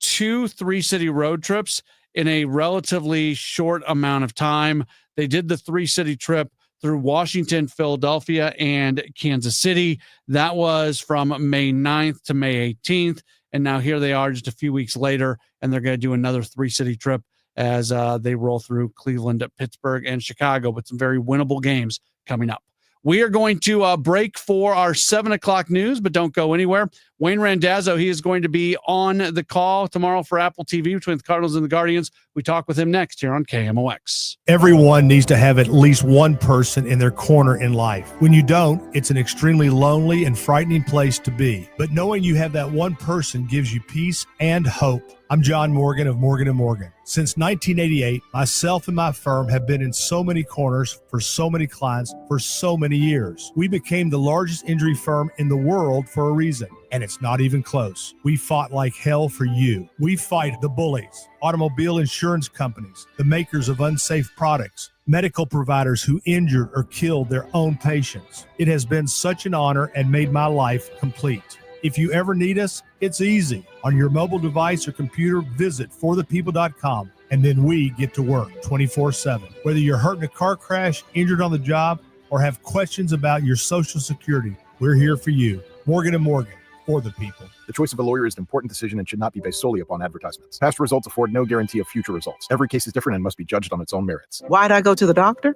3-city road trips in a relatively short amount of time. They did the 3-city trip through Washington, Philadelphia, and Kansas City. That was from May 9th to May 18th. And now here they are just a few weeks later, and they're going to do another 3-city trip as they roll through Cleveland, Pittsburgh, and Chicago, but some very winnable games coming up. We are going to break for our 7 o'clock news, but don't go anywhere. Wayne Randazzo, he is going to be on the call tomorrow for Apple TV between the Cardinals and the Guardians. We talk with him next here on KMOX. Everyone needs to have at least one person in their corner in life. When you don't, it's an extremely lonely and frightening place to be. But knowing you have that one person gives you peace and hope. I'm John Morgan of Morgan & Morgan. Since 1988, myself and my firm have been in so many corners for so many clients for so many years. We became the largest injury firm in the world for a reason, and it's not even close. We fought like hell for you. We fight the bullies, automobile insurance companies, the makers of unsafe products, medical providers who injured or killed their own patients. It has been such an honor and made my life complete. If you ever need us, it's easy. On your mobile device or computer, visit forthepeople.com, and then we get to work 24/7. Whether you're hurt in a car crash, injured on the job, or have questions about your Social Security, we're here for you. Morgan & Morgan, for the people. The choice of a lawyer is an important decision and should not be based solely upon advertisements. Past results afford no guarantee of future results. Every case is different and must be judged on its own merits. Why'd I go to the doctor?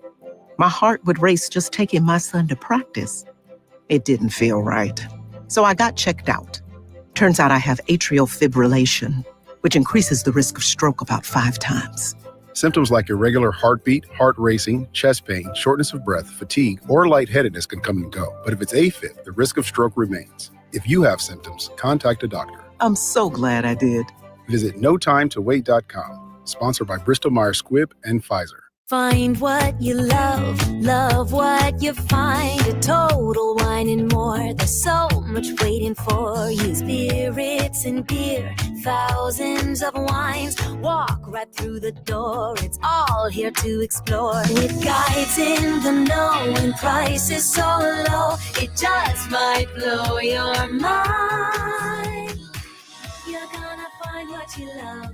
My heart would race just taking my son to practice. It didn't feel right. So I got checked out. Turns out I have atrial fibrillation, which increases the risk of stroke about 5 times. Symptoms like irregular heartbeat, heart racing, chest pain, shortness of breath, fatigue, or lightheadedness can come and go. But if it's AFib, the risk of stroke remains. If you have symptoms, contact a doctor. I'm so glad I did. Visit notimetowait.com. Sponsored by Bristol-Myers Squibb and Pfizer. Find what you love, love what you find. A Total Wine and More. There's so much waiting for you. Spirits and beer, thousands of wines. Walk right through the door. It's all here to explore. With guides in the know and prices so low, it just might blow your mind. You're gonna find what you love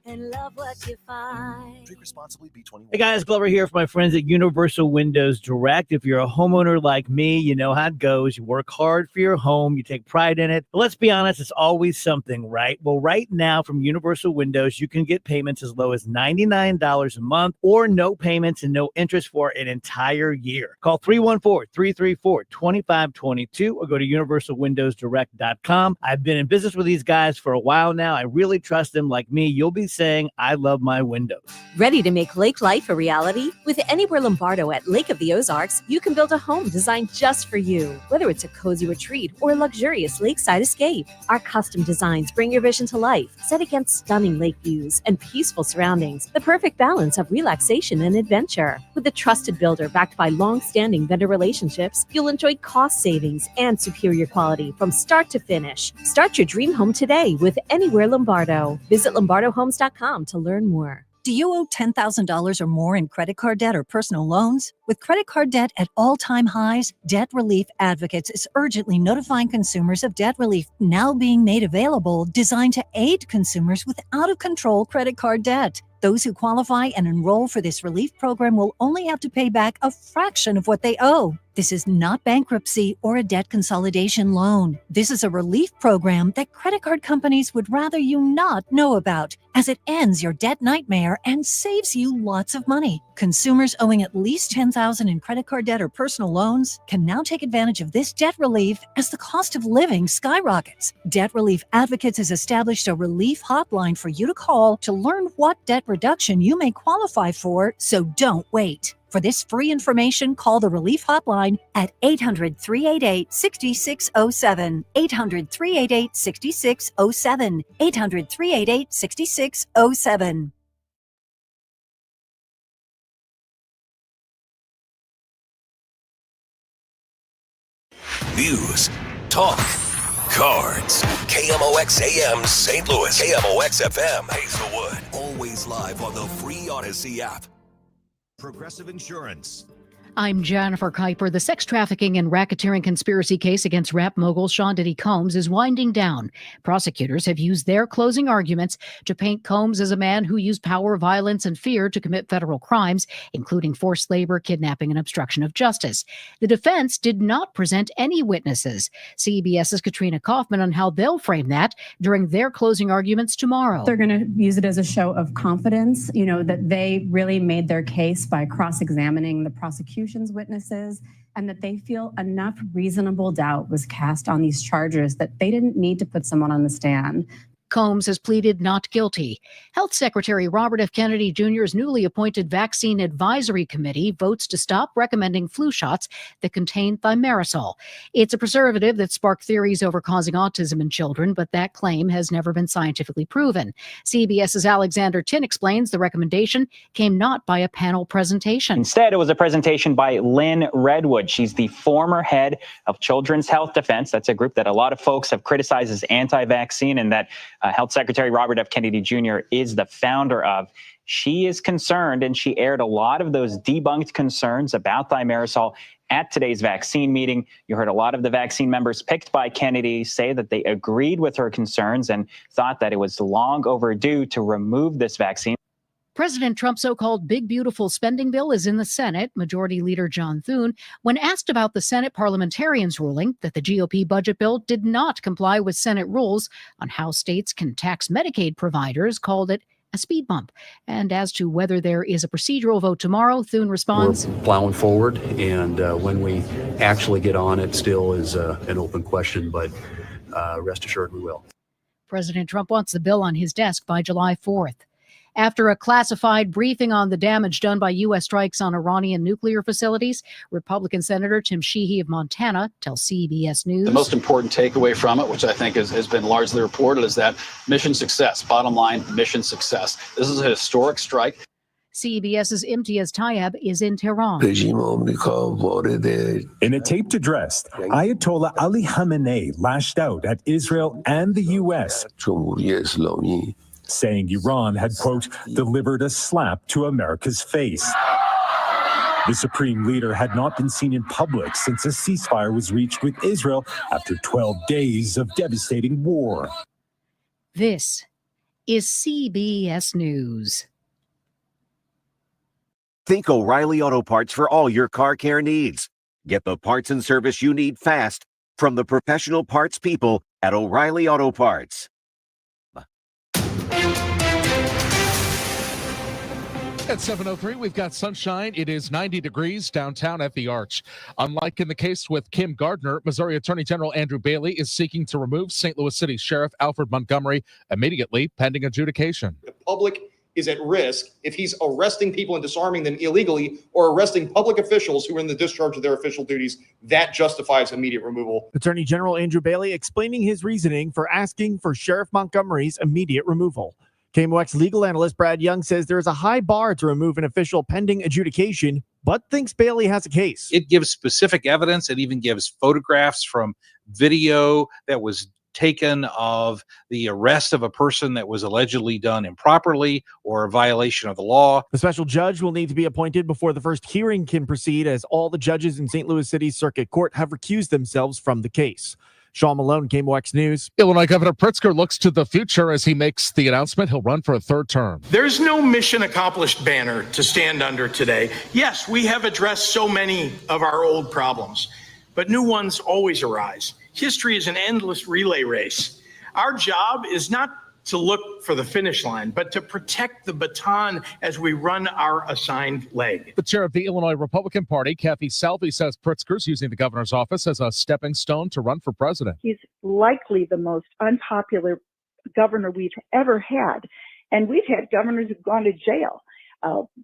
and love what you find. Drink responsibly, B21. Hey guys, Glover here for my friends at Universal Windows Direct. If you're a homeowner like me, you know how it goes. You work hard for your home, you take pride in it. But let's be honest, it's always something, right? Well, right now from Universal Windows, you can get payments as low as $99 a month or no payments and no interest for an entire year. Call 314-334-2522 or go to universalwindowsdirect.com. I've been in business with these guys for a while now. I really trust them. Like me, you'll be saying, I love my windows. Ready to make lake life a reality? With Anywhere Lombardo at Lake of the Ozarks, you can build a home designed just for you. Whether it's a cozy retreat or a luxurious lakeside escape, our custom designs bring your vision to life, set against stunning lake views and peaceful surroundings, the perfect balance of relaxation and adventure. With a trusted builder backed by long-standing vendor relationships, you'll enjoy cost savings and superior quality from start to finish. Start your dream home today with Anywhere Lombardo. Visit lombardohomes.com to learn more. Do you owe $10,000 or more in credit card debt or personal loans? With credit card debt at all-time highs, Debt Relief Advocates is urgently notifying consumers of debt relief now being made available, designed to aid consumers with out-of-control credit card debt. Those who qualify and enroll for this relief program will only have to pay back a fraction of what they owe. This is not bankruptcy or a debt consolidation loan. This is a relief program that credit card companies would rather you not know about, as it ends your debt nightmare and saves you lots of money. Consumers owing at least $10,000 in credit card debt or personal loans can now take advantage of this debt relief as the cost of living skyrockets. Debt Relief Advocates has established a relief hotline for you to call to learn what debt reduction you may qualify for, so don't wait. For this free information, call the Relief Hotline at 800-388-6607, 800-388-6607, 800-388-6607. News, talk, cards. KMOX AM St. Louis, KMOX FM Hazelwood. Always live on the free Odyssey app. Progressive Insurance. I'm Jennifer Kuiper. The sex trafficking and racketeering conspiracy case against rap mogul Sean Diddy Combs is winding down. Prosecutors have used their closing arguments to paint Combs as a man who used power, violence, and fear to commit federal crimes, including forced labor, kidnapping, and obstruction of justice. The defense did not present any witnesses. CBS's Katrina Kaufman on how they'll frame that during their closing arguments tomorrow. They're going to use it as a show of confidence, that they really made their case by cross-examining the prosecution's witnesses, and that they feel enough reasonable doubt was cast on these charges that they didn't need to put someone on the stand. Combs has pleaded not guilty. Health Secretary Robert F. Kennedy Jr.'s newly appointed Vaccine Advisory Committee votes to stop recommending flu shots that contain thimerosal. It's a preservative that sparked theories over causing autism in children, but that claim has never been scientifically proven. CBS's Alexander Tin explains the recommendation came not by a panel presentation. Instead, it was a presentation by Lynn Redwood. She's the former head of Children's Health Defense. That's a group that a lot of folks have criticized as anti-vaccine, and that Health Secretary Robert F. Kennedy Jr. is the founder of. She is concerned, and she aired a lot of those debunked concerns about thimerosal at today's vaccine meeting. You heard a lot of the vaccine members picked by Kennedy say that they agreed with her concerns and thought that it was long overdue to remove this vaccine. President Trump's so-called big, beautiful spending bill is in the Senate. Majority Leader John Thune, when asked about the Senate parliamentarians' ruling that the GOP budget bill did not comply with Senate rules on how states can tax Medicaid providers, called it a speed bump. And as to whether there is a procedural vote tomorrow, Thune responds, "We're plowing forward, and when we actually get on it still is an open question, but rest assured we will." President Trump wants the bill on his desk by July 4th. After a classified briefing on the damage done by U.S. strikes on Iranian nuclear facilities, Republican Senator Tim Sheehy of Montana tells CBS News. The most important takeaway from it, which I think has been largely reported, is that mission success. Bottom line, mission success. This is a historic strike. CBS's Imtiaz Tayeb is in Tehran. In a taped address, Ayatollah Ali Khamenei lashed out at Israel and the U.S., saying Iran had, quote, delivered a slap to America's face. The supreme leader had not been seen in public since a ceasefire was reached with Israel after 12 days of devastating war. This is CBS News. Think O'Reilly Auto Parts for all your car care needs. Get the parts and service you need fast from the professional parts people at O'Reilly Auto Parts. At 7:03, we've got sunshine. It is 90 degrees downtown at the Arch. Unlike in the case with Kim Gardner, Missouri Attorney General Andrew Bailey is seeking to remove St. Louis City Sheriff Alfred Montgomery immediately pending adjudication. The public is at risk if he's arresting people and disarming them illegally or arresting public officials who are in the discharge of their official duties. That justifies immediate removal. Attorney General Andrew Bailey explaining his reasoning for asking for Sheriff Montgomery's immediate removal. KMOX legal analyst Brad Young says there is a high bar to remove an official pending adjudication, but thinks Bailey has a case. It gives specific evidence. It even gives photographs from video that was taken of the arrest of a person that was allegedly done improperly or a violation of the law. The special judge will need to be appointed before the first hearing can proceed, as all the judges in St. Louis City's Circuit Court have recused themselves from the case. Sean Malone, KMOX News. Illinois Governor Pritzker looks to the future as he makes the announcement he'll run for a third term. There's no mission accomplished banner to stand under today. Yes, we have addressed so many of our old problems, but new ones always arise. History is an endless relay race. Our job is not to look for the finish line, but to protect the baton as we run our assigned leg. The chair of the Illinois Republican Party, Kathy Salvi, says Pritzker's using the governor's office as a stepping stone to run for president. He's likely the most unpopular governor we've ever had. And we've had governors who've gone to jail.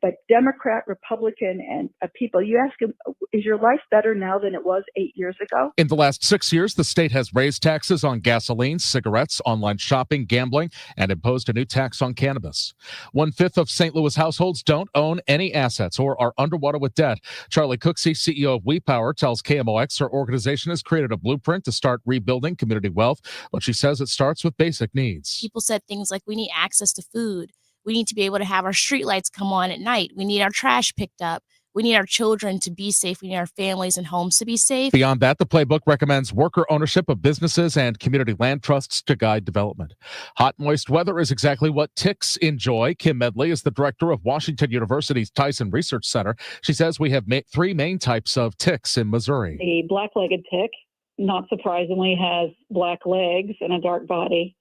But Democrat, Republican, and people, you ask him, is your life better now than it was 8 years ago? In the last 6 years, the state has raised taxes on gasoline, cigarettes, online shopping, gambling, and imposed a new tax on cannabis. 1/5 of St. Louis households don't own any assets or are underwater with debt. Charlie Cooksey, CEO of WePower, tells KMOX her organization has created a blueprint to start rebuilding community wealth, but she says it starts with basic needs. People said things like, we need access to food. We need to be able to have our streetlights come on at night. We need our trash picked up. We need our children to be safe. We need our families and homes to be safe. Beyond that, the playbook recommends worker ownership of businesses and community land trusts to guide development. Hot, moist weather is exactly what ticks enjoy. Kim Medley is the director of Washington University's Tyson Research Center. She says we have three main types of ticks in Missouri. The black-legged tick, not surprisingly, has black legs and a dark body.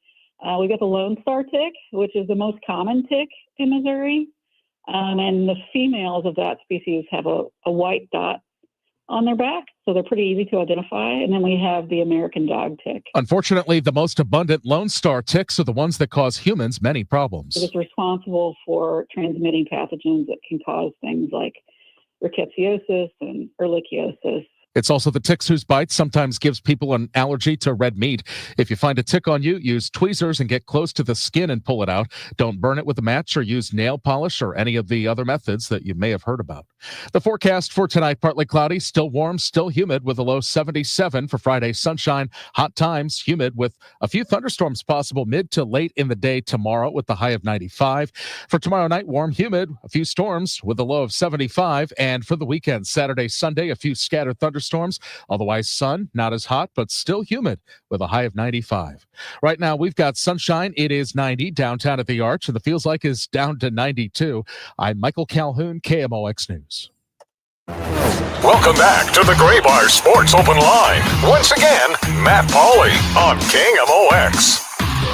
We've got the Lone Star tick, which is the most common tick in Missouri. And the females of that species have a white dot on their back, so they're pretty easy to identify. And then we have the American dog tick. Unfortunately, the most abundant Lone Star ticks are the ones that cause humans many problems. It is responsible for transmitting pathogens that can cause things like rickettsiosis and ehrlichiosis. It's also the ticks whose bite sometimes gives people an allergy to red meat. If you find a tick on you, use tweezers and get close to the skin and pull it out. Don't burn it with a match or use nail polish or any of the other methods that you may have heard about. The forecast for tonight, partly cloudy, still warm, still humid with a low 77. For Friday, sunshine, hot times, humid with a few thunderstorms possible mid to late in the day tomorrow with the high of 95. For tomorrow night, warm, humid, a few storms with a low of 75. And for the weekend, Saturday, Sunday, a few scattered thunderstorms. Otherwise, sun, not as hot, but still humid with a high of 95. Right now, we've got sunshine. It is 90 downtown at the Arch, and the feels like is down to 92. I'm Michael Calhoun, KMOX News. Welcome back to the Gray Bar Sports Open Line. Once again, Matt Pauley on KMOX.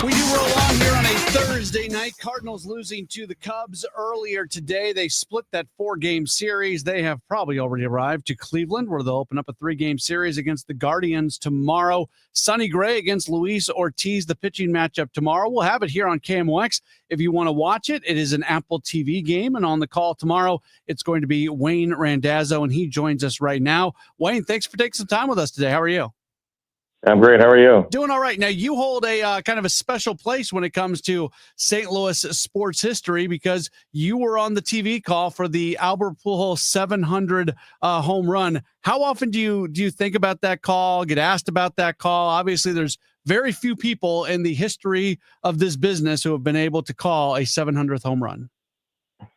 We do roll on here on a Thursday night. Cardinals losing to the Cubs earlier today. They split that 4-game series. They have probably already arrived to Cleveland, where they'll open up a 3-game series against the Guardians tomorrow. Sonny Gray against Luis Ortiz, the pitching matchup tomorrow. We'll have it here on KMOX. If you want to watch it, it is an Apple TV game. And on the call tomorrow, it's going to be Wayne Randazzo, and he joins us right now. Wayne, thanks for taking some time with us today. How are you? I'm great. How are you? Doing all right. Now, you hold a kind of a special place when it comes to St. Louis sports history because you were on the TV call for the Albert Pujols 700 home run. How often do you think about that call, get asked about that call? Obviously, there's very few people in the history of this business who have been able to call a 700th home run.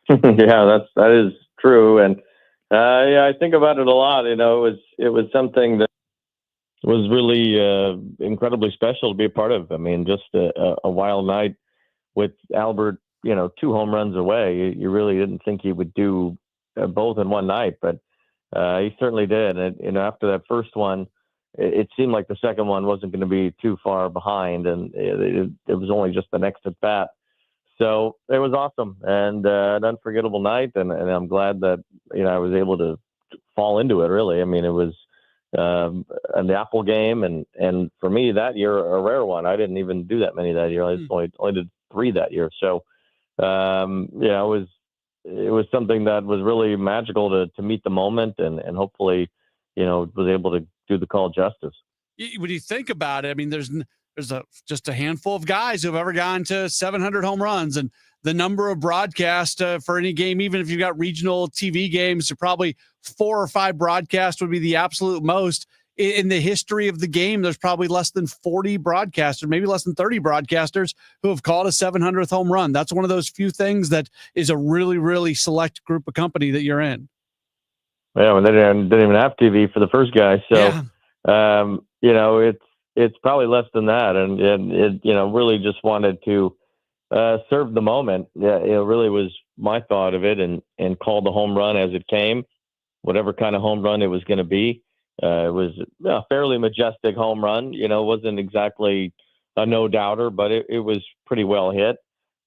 Yeah, that is true. And I think about it a lot. You know, it was something that was really incredibly special to be a part of. I mean, just a wild night with Albert, 2 home runs away. You really didn't think he would do both in one night, but he certainly did. And after that first one, it seemed like the second one wasn't going to be too far behind, and it was only just the next at bat. So it was awesome and an unforgettable night, and I'm glad that I was able to fall into it. Really, I mean, it was an Apple game, and for me that year a rare one. I didn't even do that many that year. I just only did 3 that year. So it was something that was really magical to meet the moment, and hopefully was able to do the call justice. When you think about it, I mean, there's just a handful of guys who have ever gone to 700 home runs, and the number of broadcasts for any game, even if you've got regional TV games, probably 4 or 5 broadcasts would be the absolute most. In the history of the game, there's probably less than 40 broadcasters, maybe less than 30 broadcasters who have called a 700th home run. That's one of those few things that is a really, really select group of company that you're in. Yeah, well, they didn't even have TV for the first guy. So, it's probably less than that, and it really just wanted to serve the moment. Yeah, it really was my thought of it, and called the home run as it came, whatever kind of home run it was going to be. It was a fairly majestic home run. Wasn't exactly a no doubter, but it was pretty well hit.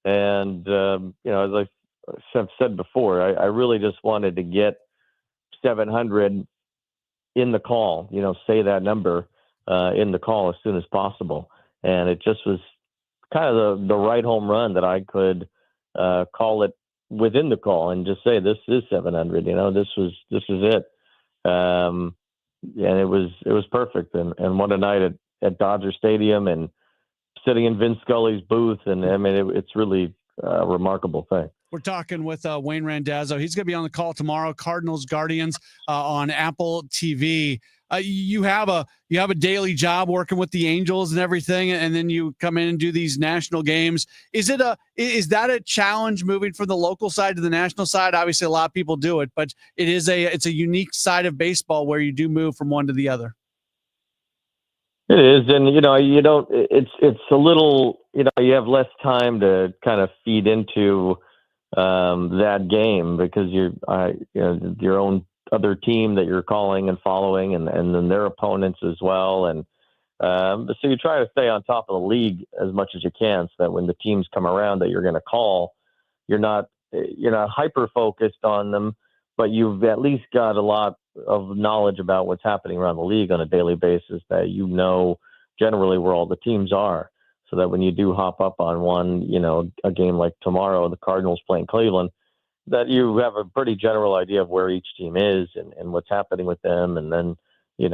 And as I've said before, I really just wanted to get 700 in the call. Say that number in the call as soon as possible, and it just was kind of the right home run that I could call it within the call and just say this is 700. This is it. And it was perfect. And what a night at Dodger Stadium, and sitting in Vince Scully's booth. And I mean, it's really a remarkable thing. We're talking with Wayne Randazzo. He's going to be on the call tomorrow. Cardinals Guardians on Apple TV. You have a daily job working with the Angels and everything, and then you come in and do these national games. Is that a challenge moving from the local side to the national side? Obviously, a lot of people do it, but it's a unique side of baseball where you do move from one to the other. It is, and you don't. It's a little. You have less time to kind of feed into that game because your own other team that you're calling and following, and then their opponents as well, and so you try to stay on top of the league as much as you can, so that when the teams come around that you're going to call, you're not hyper focused on them, but you've at least got a lot of knowledge about what's happening around the league on a daily basis, that generally where all the teams are, so that when you do hop up on one, a game like tomorrow, the Cardinals playing Cleveland, that you have a pretty general idea of where each team is and what's happening with them. And then, you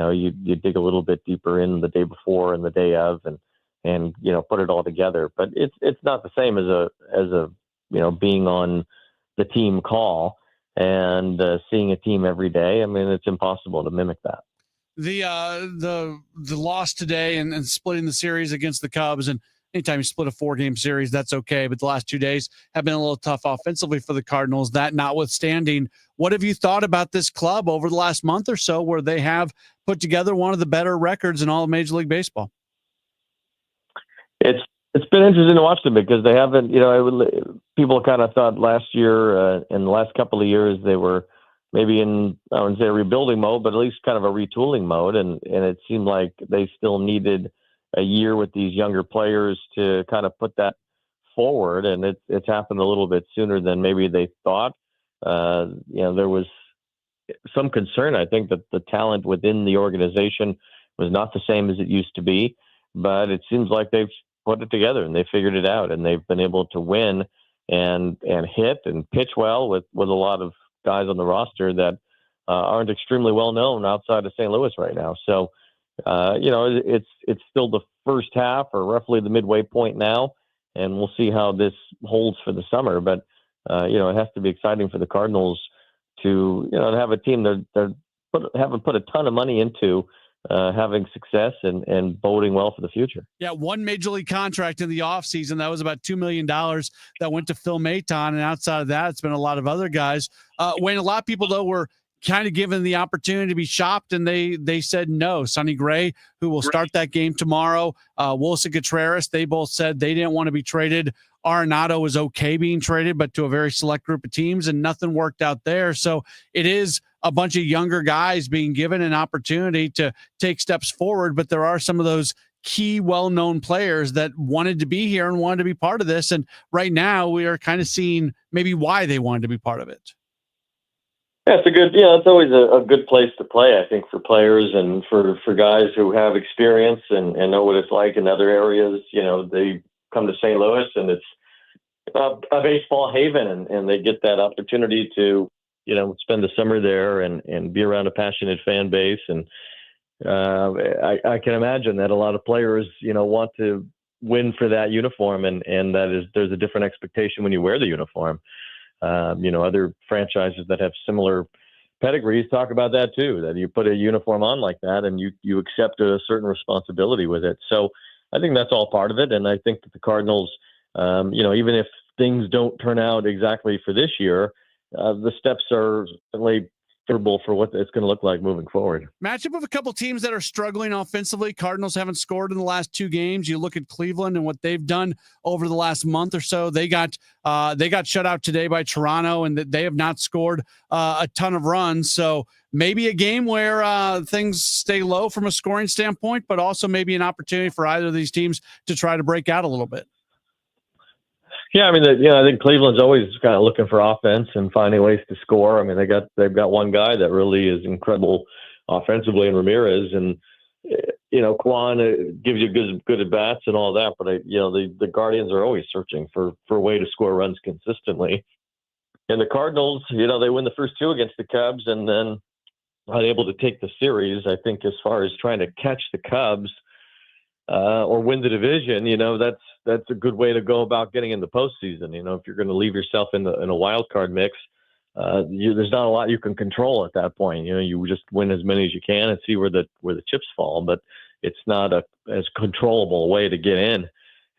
dig a little bit deeper in the day before and the day of, and put it all together. But it's not the same as a being on the team call and seeing a team every day. I mean, it's impossible to mimic that. The loss today and splitting the series against the Cubs, and anytime you split a 4-game series, that's okay. But the last 2 days have been a little tough offensively for the Cardinals. That notwithstanding, what have you thought about this club over the last month or so, where they have put together one of the better records in all of Major League Baseball? It's been interesting to watch them because they haven't, people kind of thought last year and the last couple of years they were maybe in, I wouldn't say a rebuilding mode, but at least kind of a retooling mode. And it seemed like they still needed a year with these younger players to kind of put that forward. And it's happened a little bit sooner than maybe they thought. There was some concern, I think, that the talent within the organization was not the same as it used to be, but it seems like they've put it together and they figured it out, and they've been able to win and hit and pitch well with a lot of guys on the roster that aren't extremely well known outside of St. Louis right now. So, it's still the first half, or roughly the midway point now, and we'll see how this holds for the summer. But it has to be exciting for the Cardinals to have a team that haven't put a ton of money into having success and boding well for the future. Yeah, one major league contract in the offseason. That was about $2 million that went to Phil Maton. And outside of that, it's been a lot of other guys. When a lot of people, though, were kind of given the opportunity to be shopped, and they said no. Sonny Gray, who will start that game tomorrow, Wilson Contreras, they both said they didn't want to be traded. Arenado was okay being traded, but to a very select group of teams, and nothing worked out there. So it is a bunch of younger guys being given an opportunity to take steps forward, but there are some of those key well-known players that wanted to be here and wanted to be part of this. And right now we are kind of seeing maybe why they wanted to be part of it. Yeah, it's always a good place to play, I think, for players and for guys who have experience and know what it's like in other areas. They come to St. Louis and it's a baseball haven, and they get that opportunity to, spend the summer there and be around a passionate fan base. And I can imagine that a lot of players, want to win for that uniform, and there's a different expectation when you wear the uniform. Other franchises that have similar pedigrees talk about that too, that you put a uniform on like that and you accept a certain responsibility with it. So I think that's all part of it. And I think that the Cardinals, even if things don't turn out exactly for this year, the steps are certainly comfortable for what it's going to look like moving forward. Matchup of a couple teams that are struggling offensively. Cardinals haven't scored in the last 2 games. You look at Cleveland and what they've done over the last month or so. They got shut out today by Toronto, and they have not scored a ton of runs. So maybe a game where things stay low from a scoring standpoint, but also maybe an opportunity for either of these teams to try to break out a little bit. Yeah, I mean, I think Cleveland's always kind of looking for offense and finding ways to score. I mean, they've got one guy that really is incredible offensively in Ramirez, and Kwan gives you good at bats and all that. But the Guardians are always searching for a way to score runs consistently. And the Cardinals, they win the first 2 against the Cubs, and then unable to take the series. I think as far as trying to catch the Cubs or win the division, that's a good way to go about getting in the postseason. If you're going to leave yourself in a wild card mix, there's not a lot you can control at that point. You just win as many as you can and see where the chips fall. But it's not as controllable a way to get in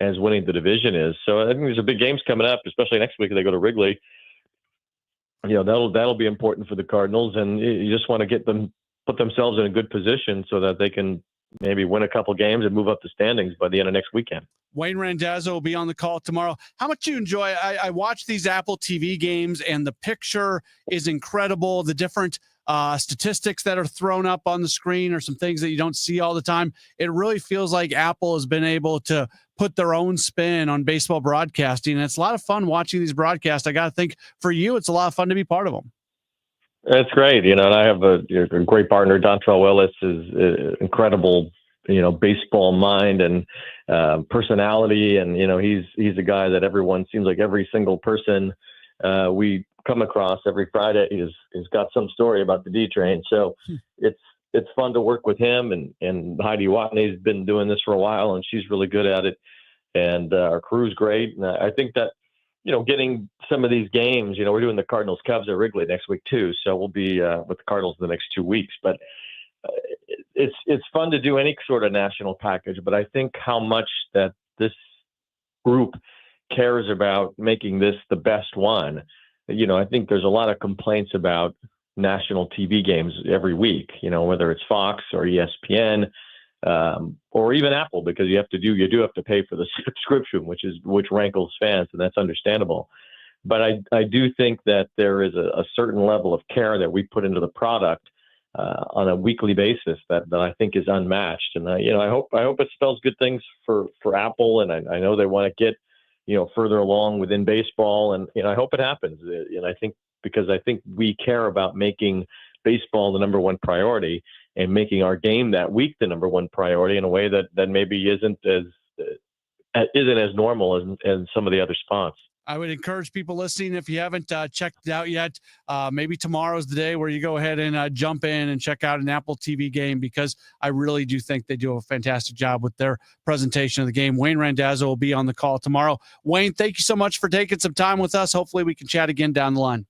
as winning the division is. So I think there's a big games coming up, especially next week if they go to Wrigley. That'll be important for the Cardinals, and you just want to put themselves in a good position so that they can maybe win a couple games and move up the standings by the end of next weekend. Wayne Randazzo will be on the call tomorrow. How much do you enjoy? I watch these Apple TV games, and the picture is incredible. The different statistics that are thrown up on the screen are some things that you don't see all the time. It really feels like Apple has been able to put their own spin on baseball broadcasting. And it's a lot of fun watching these broadcasts. I got to think for you, it's a lot of fun to be part of them. That's great. And I have a great partner. Dontrell Willis is incredible, baseball mind and personality. And, he's a guy that seems like every single person we come across every Friday has got some story about the D train. So it's fun to work with him, and Heidi Watney's been doing this for a while, and she's really good at it. And our crew's great. And I think that, getting some of these games, we're doing the Cardinals Cubs at Wrigley next week too. So we'll be with the Cardinals the next 2 weeks, but it's fun to do any sort of national package. But I think how much that this group cares about making this the best one. I think there's a lot of complaints about national TV games every week, whether it's Fox or ESPN, or even Apple, because you do have to pay for the subscription, which rankles fans, and that's understandable. But I do think that there is a certain level of care that we put into the product on a weekly basis that I think is unmatched. And I hope it spells good things for Apple, and I know they want to get further along within baseball, and I hope it happens. And I think because I think we care about making baseball the number one priority and making our game that week the number one priority in a way that maybe isn't as normal as some of the other spots. I would encourage people listening, if you haven't checked it out yet, maybe tomorrow's the day where you go ahead and jump in and check out an Apple TV game, because I really do think they do a fantastic job with their presentation of the game. Wayne Randazzo will be on the call tomorrow. Wayne, thank you so much for taking some time with us. Hopefully we can chat again down the line.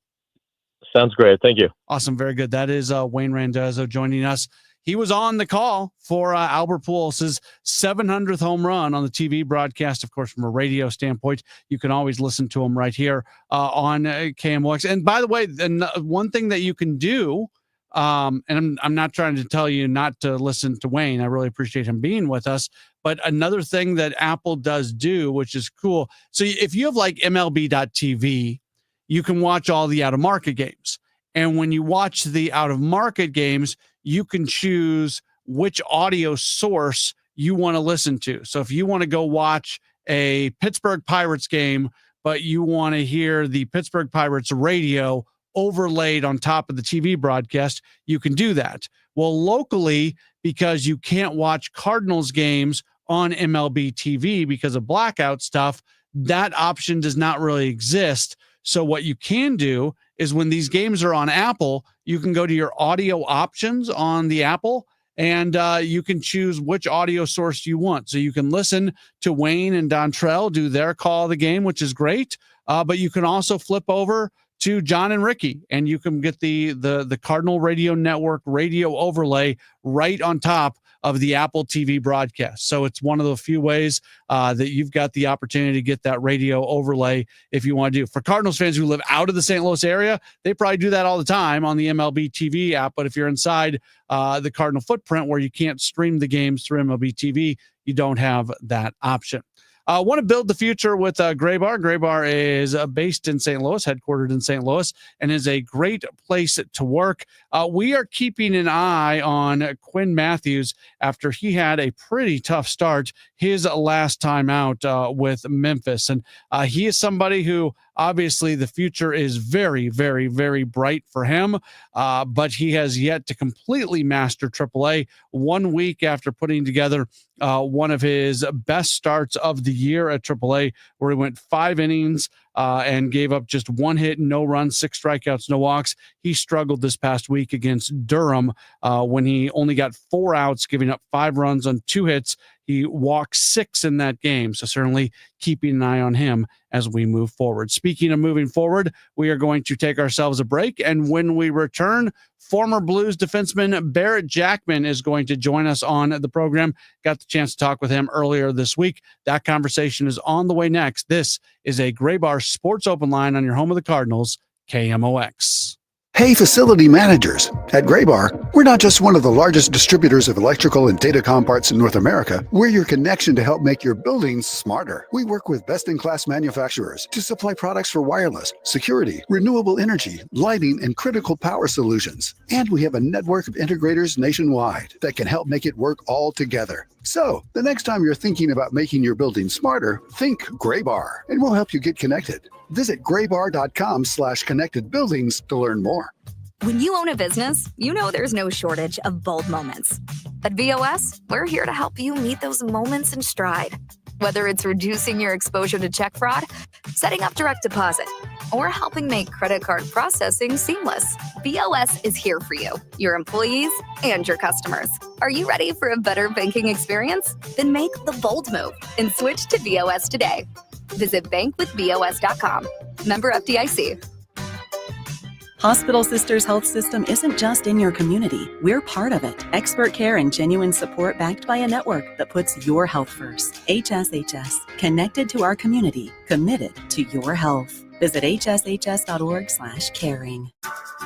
Sounds great. Thank you. Awesome. Very good. That is Wayne Randazzo joining us. He was on the call for Albert Pujols' 700th home run on the TV broadcast. Of course, from a radio standpoint, you can always listen to him right here on KMOX. And by the way, one thing that you can do, and I'm not trying to tell you not to listen to Wayne. I really appreciate him being with us. But another thing that Apple does do, which is cool. So if you have like MLB.TV, you can watch all the out-of-market games. And when you watch the out-of-market games, you can choose which audio source you want to listen to. So if you want to go watch a Pittsburgh Pirates game, but you want to hear the Pittsburgh Pirates radio overlaid on top of the TV broadcast, you can do that. Well, locally, because you can't watch Cardinals games on MLB TV because of blackout stuff, that option does not really exist. So what you can do is when these games are on Apple, you can go to your audio options on the Apple, and you can choose which audio source you want. So you can listen to Wayne and Dontrell do their call of the game, which is great. But you can also flip over to John and Ricky, and you can get the Cardinal Radio Network radio overlay right on top of the Apple TV broadcast. So it's one of the few ways that you've got the opportunity to get that radio overlay if you want to do. For Cardinals fans who live out of the St. Louis area, they probably do that all the time on the MLB TV app. But if you're inside the Cardinal footprint where you can't stream the games through MLB TV, you don't have that option. Want to build the future with Graybar. Graybar is based in St. Louis, headquartered in St. Louis, and is a great place to work. We are keeping an eye on Quinn Matthews after he had a pretty tough start his last time out with Memphis. And he is somebody who obviously the future is very, very, very bright for him, but he has yet to completely master AAA. 1 week after putting together one of his best starts of the year at AAA, where he went 5 innings and gave up just 1 hit, no runs, 6 strikeouts, no walks. He struggled this past week against Durham when he only got 4 outs, giving up 5 runs on 2 hits. He walked 6 in that game, so certainly keeping an eye on him as we move forward. Speaking of moving forward, we are going to take ourselves a break, and when we return, former Blues defenseman Barrett Jackman is going to join us on the program. Got the chance to talk with him earlier this week. That conversation is on the way next. This is a Graybar Sports Open Line on your home of the Cardinals, KMOX. Hey, facility managers. At Graybar, we're not just one of the largest distributors of electrical and datacom parts in North America. We're your connection to help make your buildings smarter. We work with best-in-class manufacturers to supply products for wireless, security, renewable energy, lighting, and critical power solutions. And we have a network of integrators nationwide that can help make it work all together. So, the next time you're thinking about making your building smarter, think Graybar, and we'll help you get connected. Visit graybar.com/connected buildings to learn more. When you own a business, you know there's no shortage of bold moments. At VOS, we're here to help you meet those moments in stride. Whether it's reducing your exposure to check fraud, setting up direct deposit, or helping make credit card processing seamless, VOS is here for you, your employees, and your customers. Are you ready for a better banking experience? Then make the bold move and switch to VOS today. Visit bankwithvos.com. Member FDIC. Hospital Sisters Health System isn't just in your community. We're part of it. Expert care and genuine support backed by a network that puts your health first. HSHS. Connected to our community. Committed to your health. Visit hshs.org/caring.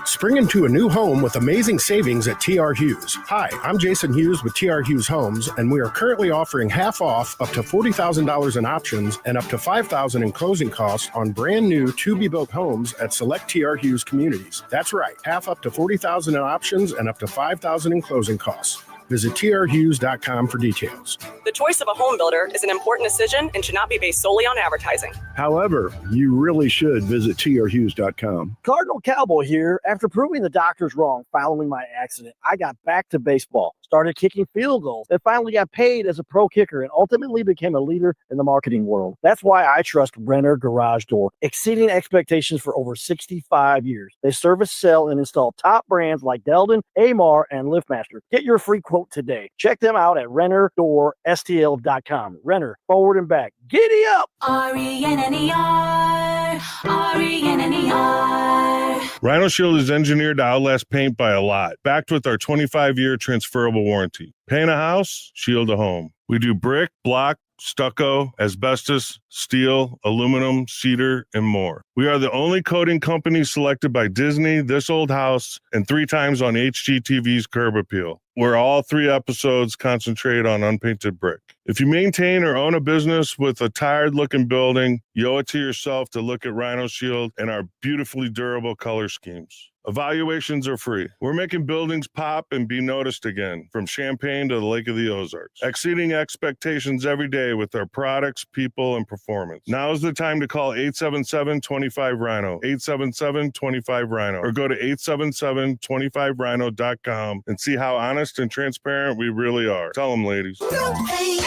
Spring into a new home with amazing savings at TR Hughes. Hi, I'm Jason Hughes with TR Hughes Homes, and we are currently offering half off up to $40,000 in options and up to $5,000 in closing costs on brand new to-be-built homes at select TR Hughes communities. That's right, half up to $40,000 in options and up to $5,000 in closing costs. Visit trhughes.com for details. The choice of a home builder is an important decision and should not be based solely on advertising. However, you really should visit trhughes.com. Cardinal Cowboy here. After proving the doctors wrong following my accident, I got back to baseball, started kicking field goals, and finally got paid as a pro kicker and ultimately became a leader in the marketing world. That's why I trust Renner Garage Door, exceeding expectations for over 65 years. They service, sell, and install top brands like Delden, Amar, and LiftMaster. Get your free quote today. Check them out at RennerDoorSTL.com. Renner, forward and back. Giddy up! RENNER, RENNER. Rhino Shield is engineered to outlast paint by a lot, backed with our 25-year transferable warranty. Paint a house, shield a home. We do brick, block, stucco, asbestos, steel, aluminum, cedar, and more. We are the only coating company selected by Disney, This Old House, and 3 times on HGTV's Curb Appeal, where all 3 episodes concentrate on unpainted brick. If you maintain or own a business with a tired-looking building, you owe it to yourself to look at Rhino Shield and our beautifully durable color schemes. Evaluations are free. We're making buildings pop and be noticed again, from Champaign to the Lake of the Ozarks, exceeding expectations every day with our products, people, and performance. Now is the time to call 877-25-RHINO, 877-25-RHINO, or go to 877-25rhino.com and see how honest and transparent we really are. Tell them, ladies. Don't paint,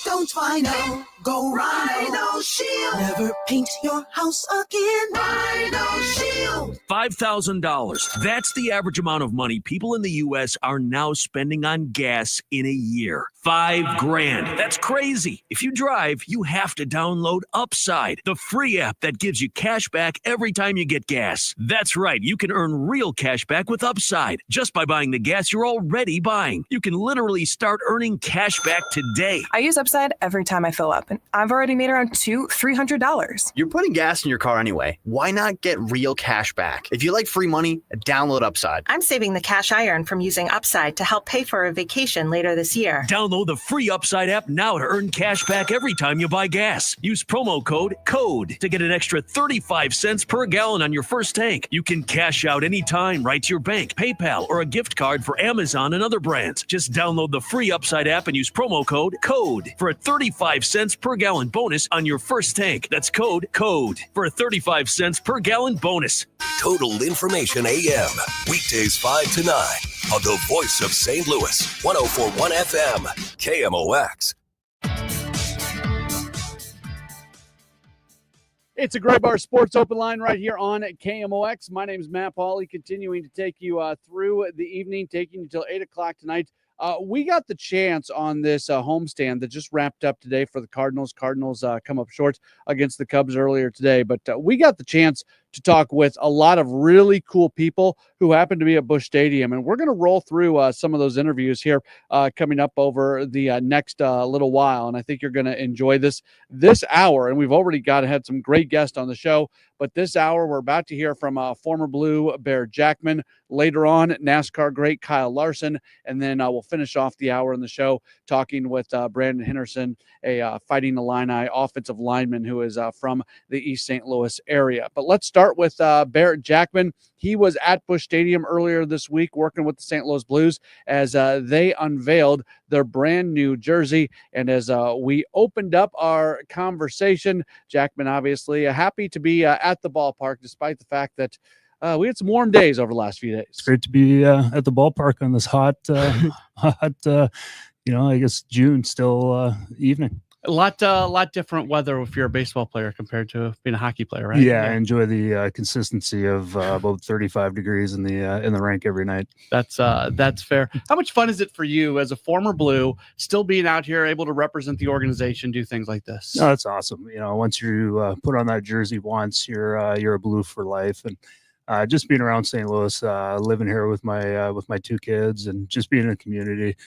don't Rhino, go Rhino Shield. Never paint your house again. Rhino Shield. $5,000. That's the average amount of money people in the U.S. are now spending on gas in a year. $5,000. That's crazy. If you drive, you have to download Upside, the free app that gives you cash back every time you get gas. That's right. You can earn real cash back with Upside just by buying the gas you're already buying. You can literally start earning cash back today. I use Upside every time I fill up, and I've already made around $200-$300. You're putting gas in your car anyway. Why not get real cash back? If you like free money, download Upside. I'm saving the cash I earn from using Upside to help pay for a vacation later this year. Download the free Upside app now to earn cash back every time you buy gas. Use promo code CODE to get an extra 35 cents per gallon on your first tank. You can cash out anytime right to your bank, PayPal, or a gift card for Amazon and other brands. Just download the free Upside app and use promo code CODE for a 35 cents per gallon bonus on your first tank. That's code CODE for a 35 cents per gallon bonus. Total Information AM, weekdays 5 to 9 on the voice of St. Louis, 104.1 FM, KMOX. It's a Gray Bar Sports Open Line right here on KMOX. My name is Matt Pauley, continuing to take you through the evening, taking you till 8 o'clock tonight. We got the chance on this homestand that just wrapped up today for the Cardinals. Cardinals come up short against the Cubs earlier today, but we got the chance to talk with a lot of really cool people who happen to be at Busch Stadium, and we're going to roll through some of those interviews here coming up over the next little while, and I think you're going to enjoy this hour, and we've already had some great guests on the show, but this hour we're about to hear from former Blue Bear Jackman, later on NASCAR great Kyle Larson, and then we'll finish off the hour in the show talking with Brandon Henderson, a Fighting Illini offensive lineman who is from the East St. Louis area. But let's start with Barrett Jackman. He was at Busch Stadium earlier this week working with the St. Louis Blues as they unveiled their brand new jersey. And as we opened up our conversation, Jackman obviously happy to be at the ballpark despite the fact that we had some warm days over the last few days. It's great to be at the ballpark on this hot, I guess June still evening. A lot different weather if you're a baseball player compared to being a hockey player, right? Yeah, I enjoy the consistency of about 35 degrees in the rink every night. That's fair. How much fun is it for you as a former Blue, still being out here, able to represent the organization, do things like this? No, that's awesome. Once you put on that jersey once, you're a Blue for life, and just being around St. Louis, living here with my two kids, and just being in the community.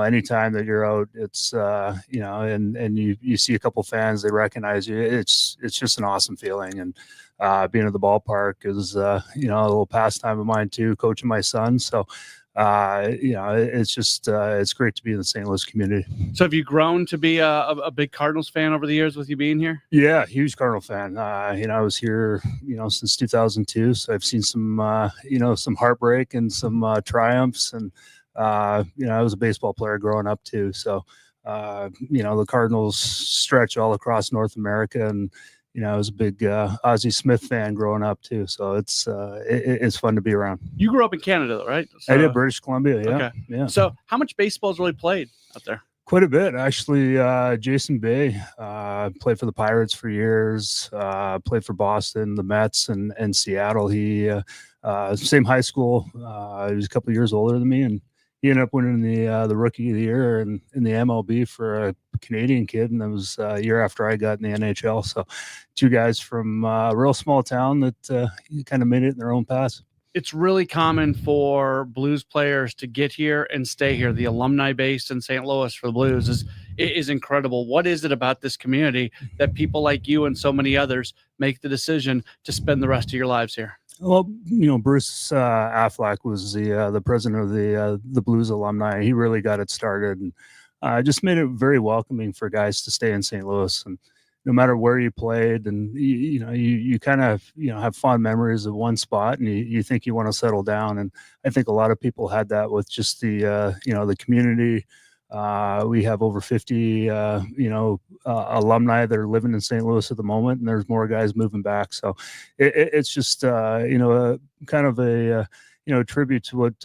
Anytime that you're out, it's and you see a couple fans, they recognize you. It's just an awesome feeling, and being at the ballpark is a little pastime of mine too, coaching my son. So it's just it's great to be in the St. Louis community. So have you grown to be a big Cardinals fan over the years with you being here? Yeah, huge Cardinal fan. I was here since 2002, so I've seen some some heartbreak and some triumphs, and I was a baseball player growing up too. So, the Cardinals stretch all across North America, and, I was a big Ozzie Smith fan growing up too. So it's fun to be around. You grew up in Canada though, right? So, I did, British Columbia. Yeah. Okay. Yeah. So how much baseball is really played out there? Quite a bit, actually. Jason Bay played for the Pirates for years, played for Boston, the Mets, and Seattle. He same high school. He was a couple of years older than me, and he ended up winning the Rookie of the Year in the MLB for a Canadian kid, and that was a year after I got in the NHL. So two guys from a real small town that kind of made it in their own paths. It's really common for Blues players to get here and stay here. The alumni base in St. Louis for the Blues is incredible. What is it about this community that people like you and so many others make the decision to spend the rest of your lives here? Well, Bruce Affleck was the president of the Blues alumni. He really got it started, and just made it very welcoming for guys to stay in St. Louis. And no matter where you played, and you kind of have fond memories of one spot, and you think you want to settle down. And I think a lot of people had that with just the the community. We have over 50 alumni that are living in St. Louis at the moment, and there's more guys moving back. So it's just a kind of a tribute to what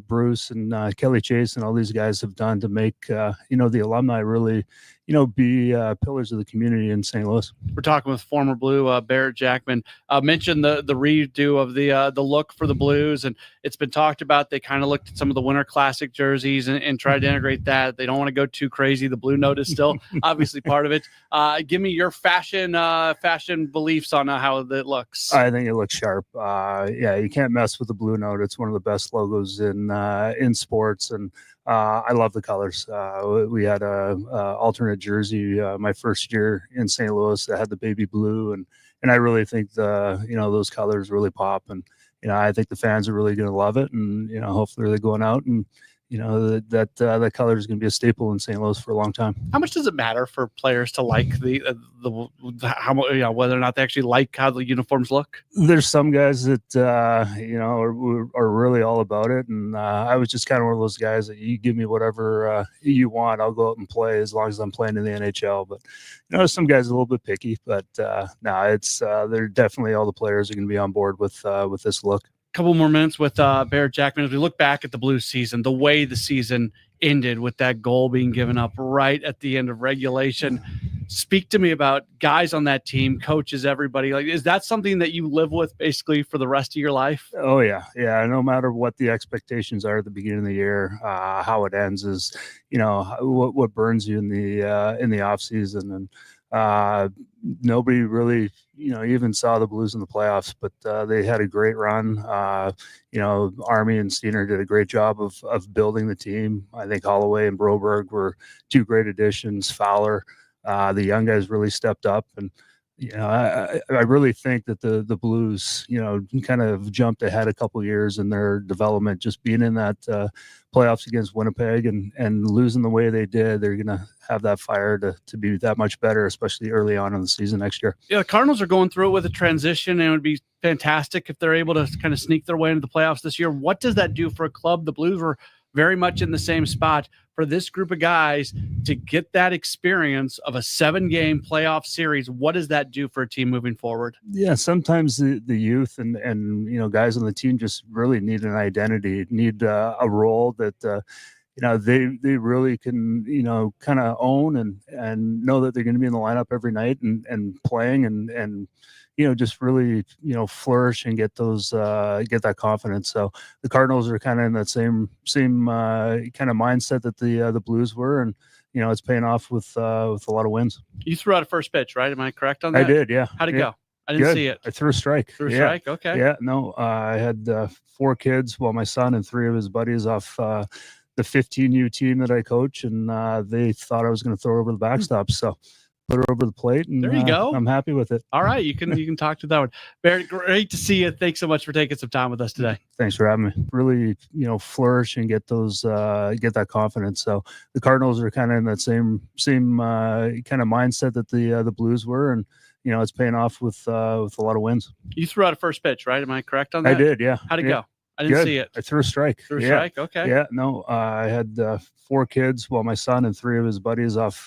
Bruce and Kelly Chase and all these guys have done to make the alumni really be pillars of the community in St. Louis. We're talking with former Blue Barrett Jackman. Mentioned the redo of the look for the Blues, and it's been talked about. They kind of looked at some of the Winter Classic jerseys and tried to integrate that. They don't want to go too crazy. The blue note is still obviously part of it. Give me your fashion beliefs on how it looks. I think it looks sharp. Yeah, you can't mess with the blue note. It's one of the best logos in sports, and I love the colors. We had a alternate jersey my first year in St. Louis that had the baby blue, and I really think those colors really pop, and I think the fans are really going to love it, and hopefully they're going out and that color is going to be a staple in St. Louis for a long time. How much does it matter for players to like whether or not they actually like how the uniforms look? There's some guys that are really all about it, and I was just kind of one of those guys that you give me whatever you want, I'll go out and play as long as I'm playing in the NHL. But some guys are a little bit picky, but it's they're definitely, all the players are going to be on board with this look. Couple more minutes with Barrett Jackman as we look back at the Blues season, the way the season ended with that goal being given up right at the end of regulation. Speak to me about guys on that team, coaches, everybody. Like, is that something that you live with basically for the rest of your life? Oh yeah. No matter what the expectations are at the beginning of the year, how it ends is, what burns you in the off season. And nobody really, even saw the Blues in the playoffs, but they had a great run. Army and Steiner did a great job of building the team. I think Holloway and Broberg were two great additions. Fowler, the young guys really stepped up, and I really think that the Blues, kind of jumped ahead a couple of years in their development, just being in that playoffs against Winnipeg and losing the way they did. They're going to have that fire to be that much better, especially early on in the season next year. Yeah, the Cardinals are going through it with a transition, and it would be fantastic if they're able to kind of sneak their way into the playoffs this year. What does that do for a club? The Blues were very much in the same spot. For this group of guys to get that experience of a 7-game playoff series, what does that do for a team moving forward? Yeah, sometimes the youth and guys on the team just really need an identity, need a role that they really can kind of own and know that they're going to be in the lineup every night and playing and just really, flourish and get that confidence. So the Cardinals are kind of in that same kind of mindset that the Blues were, and it's paying off with a lot of wins. You threw out a first pitch, right? Am I correct on that? I did, yeah. How'd it go? I didn't see it. I threw a strike. Strike, okay. Yeah, no, I had 4 kids, my son and 3 of his buddies off the 15U team that I coach, and they thought I was going to throw over the backstop, so put her over the plate, and there you go. I'm happy with it. All right, you can talk to that one. Barrett, great to see you. Thanks so much for taking some time with us today. Thanks for having me. Really, flourish and get that confidence. So the Cardinals are kind of in that same kind of mindset that the Blues were, and it's paying off with a lot of wins. You threw out a first pitch, right? Am I correct on that? I did, yeah. How'd it go? I didn't see it. I threw a strike. Strike, okay. Yeah, no, I had 4 kids, my son and 3 of his buddies off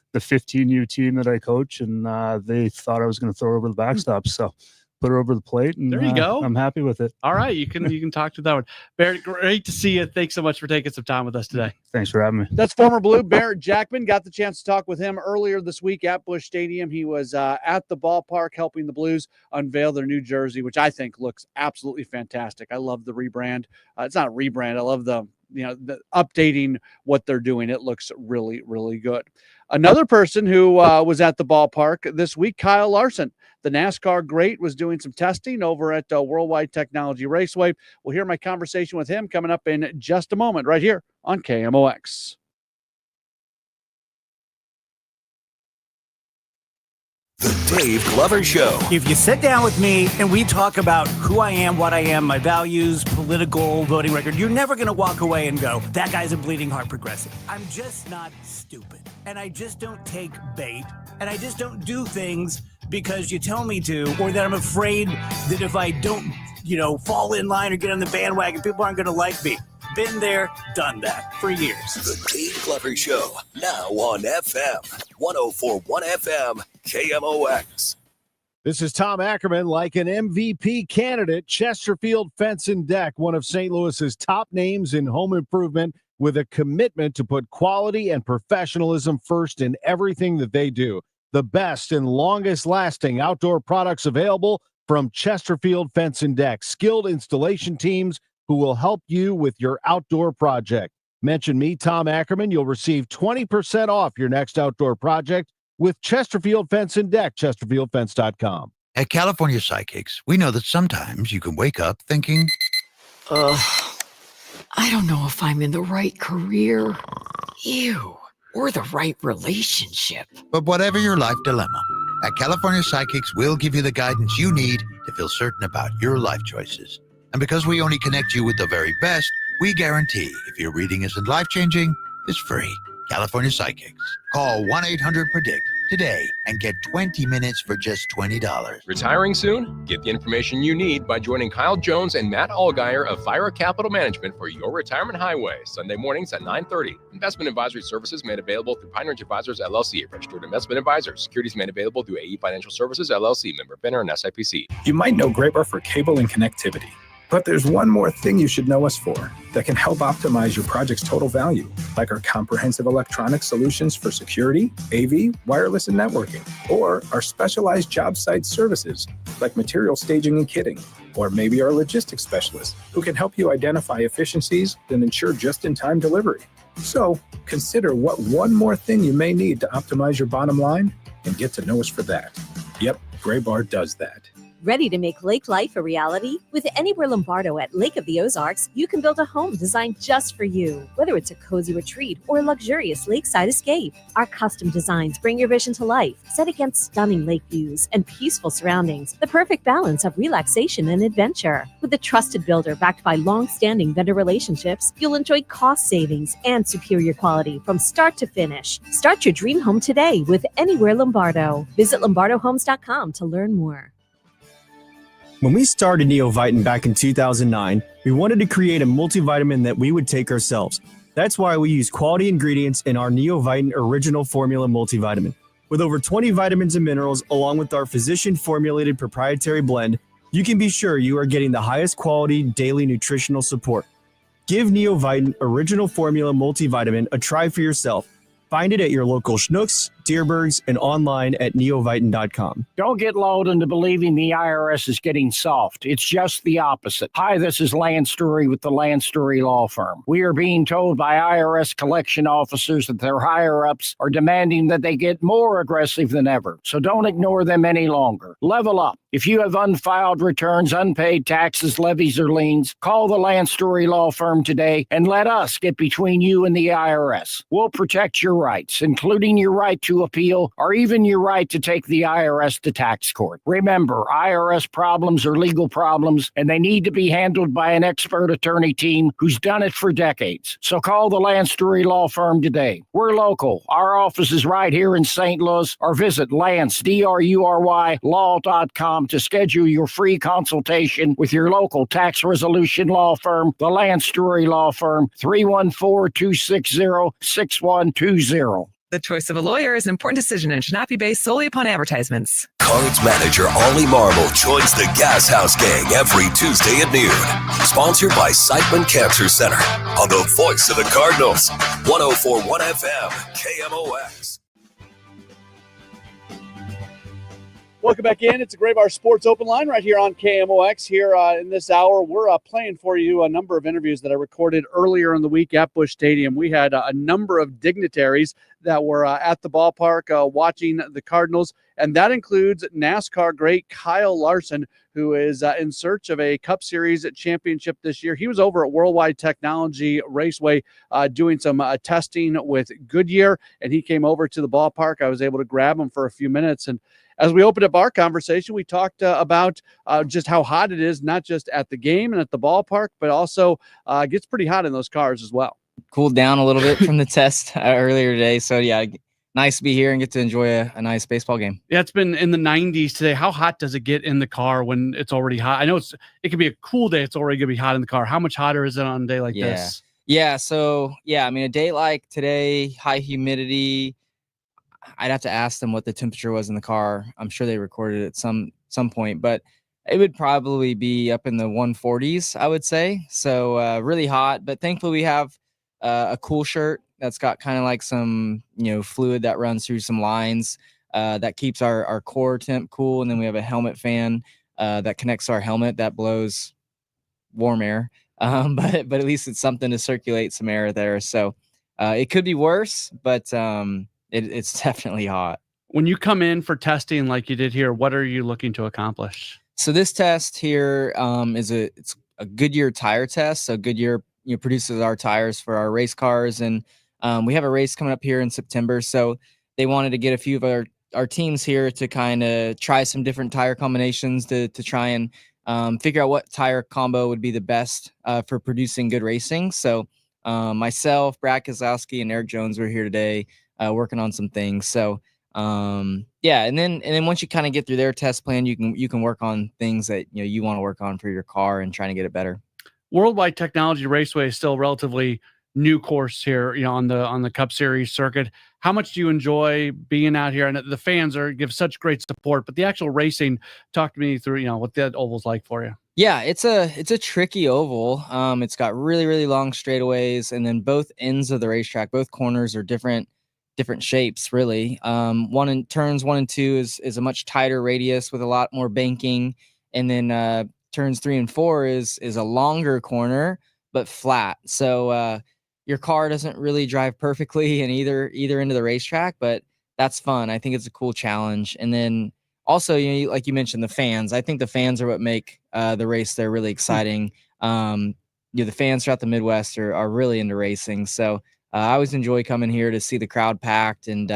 the 15U team that I coach, and they thought I was going to throw over the backstop, so put her over the plate, and there you go. I'm happy with it. All right, you can talk to that one. Barrett, great to see you. Thanks so much for taking some time with us today. Thanks for having me. That's former Blue Barrett Jackman. Got the chance to talk with him earlier this week at Busch Stadium. He was at the ballpark helping the Blues unveil their new jersey, which I think looks absolutely fantastic. I love the rebrand. It's not a rebrand. I love the updating what they're doing. It looks really, really good. Another person who was at the ballpark this week, Kyle Larson, the NASCAR great, was doing some testing over at Worldwide Technology Raceway. We'll hear my conversation with him coming up in just a moment right here on KMOX. The Dave Glover Show. If you sit down with me and we talk about who I am, what I am, my values, political, voting record, you're never going to walk away and go, that guy's a bleeding heart progressive. I'm just not stupid. And I just don't take bait. And I just don't do things because you tell me to, or that I'm afraid that if I don't, fall in line or get on the bandwagon, people aren't going to like me. Been there, done that for years. The Dave Glover Show, now on FM 104.1 FM, KMOX. This is Tom Ackerman. Like an MVP candidate, Chesterfield Fence and Deck, one of St. Louis's top names in home improvement, with a commitment to put quality and professionalism first in everything that they do. The best and longest lasting outdoor products available from Chesterfield Fence and Deck. Skilled installation teams who will help you with your outdoor project. Mention me, Tom Ackerman. You'll receive 20% off your next outdoor project with Chesterfield Fence and Deck, chesterfieldfence.com. At California Psychics, we know that sometimes you can wake up thinking, I don't know if I'm in the right career, or the right relationship. but whatever your life dilemma, at California Psychics, we'll give you the guidance you need to feel certain about your life choices. And because we only connect you with the very best, we guarantee if your reading isn't life-changing, it's free. California Psychics. Call 1-800-PREDICT today and get 20 minutes for just $20. Retiring soon? Get the information you need by joining Kyle Jones and Matt Allgeier of Fire Capital Management for your retirement highway, Sunday mornings at 9:30. Investment advisory services made available through Pine Ridge Advisors, LLC, registered investment advisors. Securities made available through AE Financial Services, LLC, member FINRA and SIPC. You might know Grey Bar for cable and connectivity, but there's one more thing you should know us for that can help optimize your project's total value, like our comprehensive electronic solutions for security, AV, wireless, and networking, or our specialized job site services, like material staging and kitting, or maybe our logistics specialists, who can help you identify efficiencies and ensure just-in-time delivery. So consider what one more thing you may need to optimize your bottom line and get to know us for that. Yep, Grey Bar does that. Ready to make lake life a reality? With Anywhere Lombardo at Lake of the Ozarks, you can build a home designed just for you, whether it's a cozy retreat or a luxurious lakeside escape. Our custom designs bring your vision to life, set against stunning lake views and peaceful surroundings, the perfect balance of relaxation and adventure. With a trusted builder backed by long-standing vendor relationships, you'll enjoy cost savings and superior quality from start to finish. Start your dream home today with Anywhere Lombardo. Visit lombardohomes.com to learn more. When we started Neovitin back in 2009, we wanted to create a multivitamin that we would take ourselves. That's why we use quality ingredients in our Neovitin Original Formula multivitamin. With over 20 vitamins and minerals, along with our physician-formulated proprietary blend, you can be sure you are getting the highest quality daily nutritional support. Give Neovitin Original Formula multivitamin a try for yourself. Find it at your local Schnucks, Dierbergs, and online at neovitin.com. Don't get lulled into believing the IRS is getting soft. It's just the opposite. Hi, this is Lance Story with the Lance Story Law Firm. We are being told by IRS collection officers that their higher-ups are demanding that they get more aggressive than ever. So don't ignore them any longer. Level up. If you have unfiled returns, unpaid taxes, levies, or liens, call the Lance Story Law Firm today and let us get between you and the IRS. We'll protect your rights, including your right to appeal or even your right to take the IRS to tax court. Remember, IRS problems are legal problems, and they need to be handled by an expert attorney team who's done it for decades. So call the Lance Story Law Firm today. We're local. Our office is right here in St. Louis, or visit Lance, DRURY, law.com to schedule your free consultation with your local tax resolution law firm, the Lance Story Law Firm, 314-260-6120. The choice of a lawyer is an important decision and should not be based solely upon advertisements. Cards manager Ollie Marble joins the Gas House Gang every Tuesday at noon. Sponsored by Siteman Cancer Center on the voice of the Cardinals, 104.1 FM, KMOX. Welcome back in. It's a Grey Bar Sports Open Line right here on KMOX. Here in this hour, we're playing for you a number of interviews that I recorded earlier in the week at Busch Stadium. We had a number of dignitaries that were at the ballpark watching the Cardinals, and that includes NASCAR great Kyle Larson, who is in search of a Cup Series championship this year. He was over at Worldwide Technology Raceway doing some testing with Goodyear, and he came over to the ballpark. I was able to grab him for a few minutes, and as we opened up our conversation, we talked about just how hot it is, not just at the game and at the ballpark, but also gets pretty hot in those cars as well. Cooled down a little bit from the test earlier today. So, yeah, nice to be here and get to enjoy a nice baseball game. Yeah, it's been in the 90s today. How hot does it get in the car when it's already hot? I know it can be a cool day. It's already going to be hot in the car. How much hotter is it on a day like this? Yeah. So, yeah, I mean, a day like today, high humidity, I'd have to ask them what the temperature was in the car. I'm sure they recorded it at some point, but it would probably be up in the 140s, I would say. So really hot, but thankfully we have a cool shirt that's got kind of like some, fluid that runs through some lines that keeps our core temp cool. And then we have a helmet fan that connects to our helmet that blows warm air. But at least it's something to circulate some air there. So it could be worse, but it's definitely hot. When you come in for testing like you did here, what are you looking to accomplish? So this test here it's a Goodyear tire test. So Goodyear produces our tires for our race cars, and we have a race coming up here in September. So they wanted to get a few of our teams here to kind of try some different tire combinations to try and figure out what tire combo would be the best for producing good racing. So myself, Brad Kozlowski, and Eric Jones were here today working on some things. So yeah, and then once you kind of get through their test plan, you can work on things that you want to work on for your car and trying to get it better. Worldwide Technology Raceway is still a relatively new course here, on the Cup Series circuit. How much do you enjoy being out here? And the fans give such great support, but the actual racing, talk to me through, what that oval's like for you. Yeah, it's a tricky oval. It's got really, really long straightaways, and then both ends of the racetrack, both corners are different shapes, really. Turns 1 and 2 is a much tighter radius with a lot more banking, and then turns 3 and 4 is a longer corner but flat. So your car doesn't really drive perfectly in either end of the racetrack, but that's fun. I think it's a cool challenge. And then also, like you mentioned, the fans. I think the fans are what make the race there really exciting. The fans throughout the Midwest are really into racing. So I always enjoy coming here to see the crowd packed and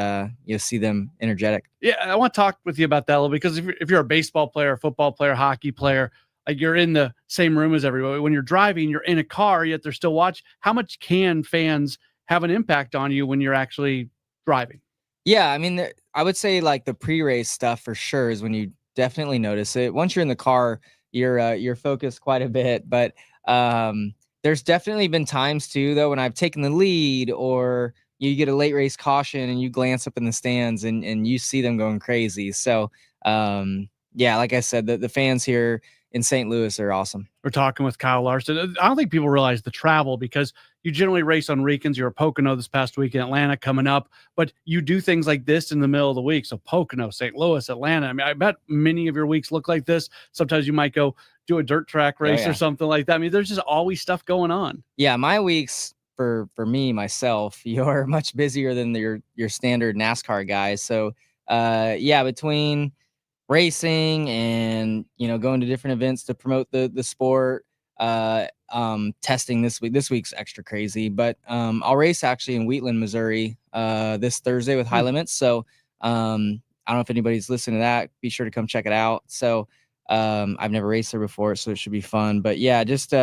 see them energetic. Yeah, I want to talk with you about that a little, because if you're a baseball player, a football player, hockey player, like you're in the same room as everybody. When you're driving, you're in a car, yet they're still watching. How much can fans have an impact on you when you're actually driving? Yeah, I mean, I would say like the pre-race stuff for sure is when you definitely notice it. Once you're in the car, you're focused quite a bit. But there's definitely been times too, though, when I've taken the lead or you get a late race caution and you glance up in the stands and you see them going crazy. So yeah, like I said, the fans here in St. Louis are awesome. We're talking with Kyle Larson. I don't think people realize the travel, because you generally race on weekends. You're at Pocono this past week in Atlanta coming up, but you do things like this in the middle of the week. So Pocono, St. Louis, Atlanta. I mean, I bet many of your weeks look like this. Sometimes you might go do a dirt track race or something like that. I mean, there's just always stuff going on. Yeah, my weeks for me, myself, you're much busier than your standard NASCAR guys. So yeah, between racing and going to different events to promote the sport, testing this week's extra crazy, but I'll race actually in Wheatland, Missouri this Thursday with High Limits. So I don't know if anybody's listening to that. Be sure to come check it out. So I've never raced there before, so it should be fun. But yeah, just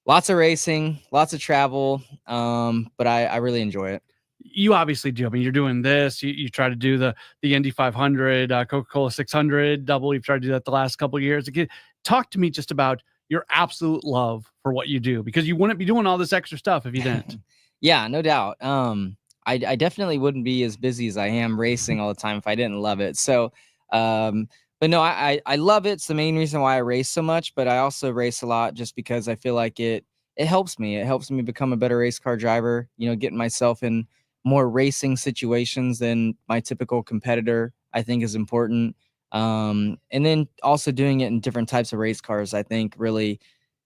lots of racing, lots of travel, but I really enjoy it. You obviously do. I mean, you're doing this. You try to do the Indy 500, Coca-Cola 600 double. You've tried to do that the last couple of years. Again, talk to me just about your absolute love for what you do, because you wouldn't be doing all this extra stuff if you didn't. Yeah, no doubt. I definitely wouldn't be as busy as I am racing all the time if I didn't love it. So, but no, I love it. It's the main reason why I race so much, but I also race a lot just because I feel like it helps me. It helps me become a better race car driver, getting myself in more racing situations than my typical competitor, I think is important. And then also doing it in different types of race cars, I think really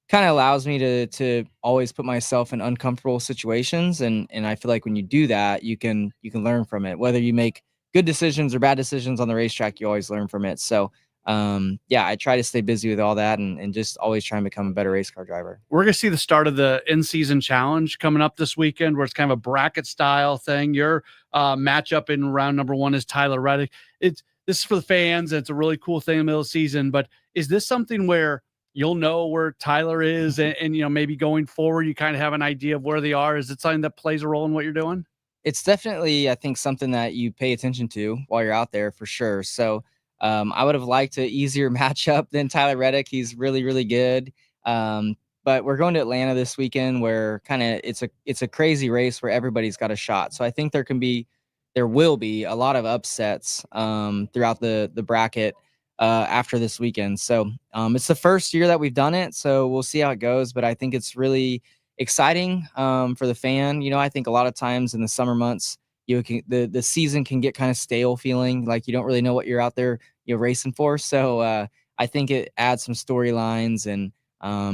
kind of allows me to always put myself in uncomfortable situations. And I feel like when you do that, you can learn from it. Whether you make good decisions or bad decisions on the racetrack, you always learn from it. So yeah, I try to stay busy with all that and just always try and become a better race car driver. We're going to see the start of the in-season challenge coming up this weekend, where it's kind of a bracket style thing. Your matchup in round number 1 is Tyler Reddick. This is for the fans. It's a really cool thing in the middle of the season, but is this something where you'll know where Tyler is and maybe going forward, you kind of have an idea of where they are? Is it something that plays a role in what you're doing? It's definitely, I think, something that you pay attention to while you're out there for sure. So I would have liked an easier matchup than Tyler Reddick. He's really, really good. But we're going to Atlanta this weekend, where kind of it's a crazy race where everybody's got a shot. So I think there will be a lot of upsets throughout the bracket after this weekend. So it's the first year that we've done it, so we'll see how it goes. But I think it's really exciting for the fan. I think a lot of times in the summer months, the season can get kind of stale feeling like you don't really know what you're out there racing for. So I think it adds some storylines, and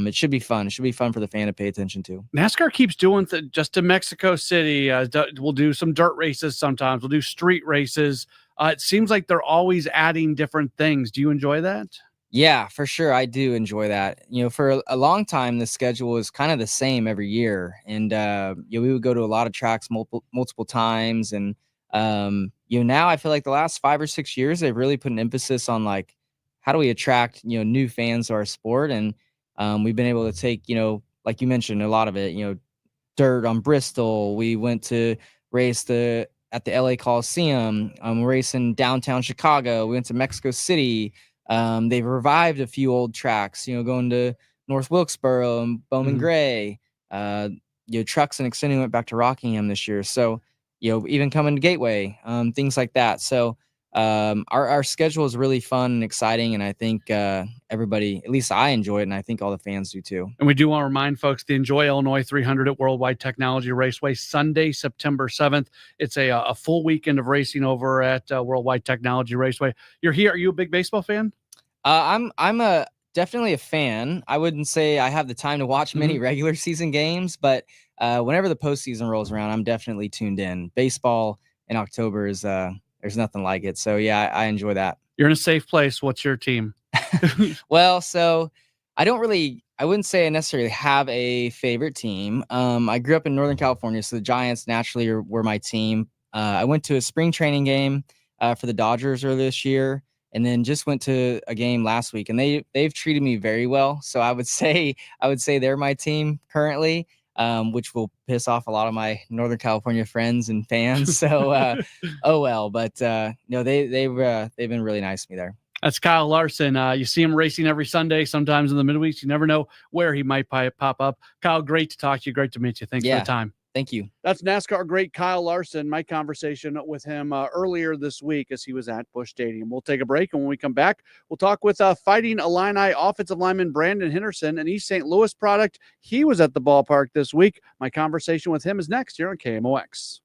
it should be fun. It should be fun for the fan to pay attention to. NASCAR keeps doing just to Mexico City. We'll do some dirt races sometimes. We'll do street races. It seems like they're always adding different things. Do you enjoy that? Yeah, for sure. I do enjoy that. For a long time, the schedule was kind of the same every year. And, we would go to a lot of tracks multiple times. And, now I feel like the last 5 or 6 years, they've really put an emphasis on like, how do we attract, new fans to our sport? And we've been able to take, like you mentioned, a lot of it, dirt on Bristol. We went to race at the LA Coliseum. Racing downtown Chicago. We went to Mexico City. They've revived a few old tracks, going to North Wilkesboro and Bowman Gray. Trucks and Xfinity went back to Rockingham this year. So, even coming to Gateway, things like that. So, our schedule is really fun and exciting. And I think everybody, at least I enjoy it. And I think all the fans do too. And we do want to remind folks the Enjoy Illinois 300 at Worldwide Technology Raceway, Sunday, September 7th. It's a full weekend of racing over at Worldwide Technology Raceway. You're here. Are you a big baseball fan? I'm definitely a fan. I wouldn't say I have the time to watch many regular season games, but whenever the postseason rolls around, I'm definitely tuned in. Baseball in October is there's nothing like it. So yeah, I enjoy that. You're in a safe place. What's your team? Well, so I wouldn't say I necessarily have a favorite team. I grew up in Northern California, so the Giants naturally were my team. I went to a spring training game for the Dodgers earlier this year, and then just went to a game last week, and they've treated me very well. So I would say they're my team currently, which will piss off a lot of my Northern California friends and fans. So oh well, but no, they've been really nice to me there. That's Kyle Larson. You see him racing every Sunday, sometimes in the midweeks. You never know where he might pop up. Kyle, great to talk to you. Great to meet you. Thanks for the time. Thank you. That's NASCAR great Kyle Larson. My conversation with him earlier this week as he was at Busch Stadium. We'll take a break, and when we come back, we'll talk with Fighting Illini offensive lineman Brandon Henderson, an East St. Louis product. He was at the ballpark this week. My conversation with him is next here on KMOX.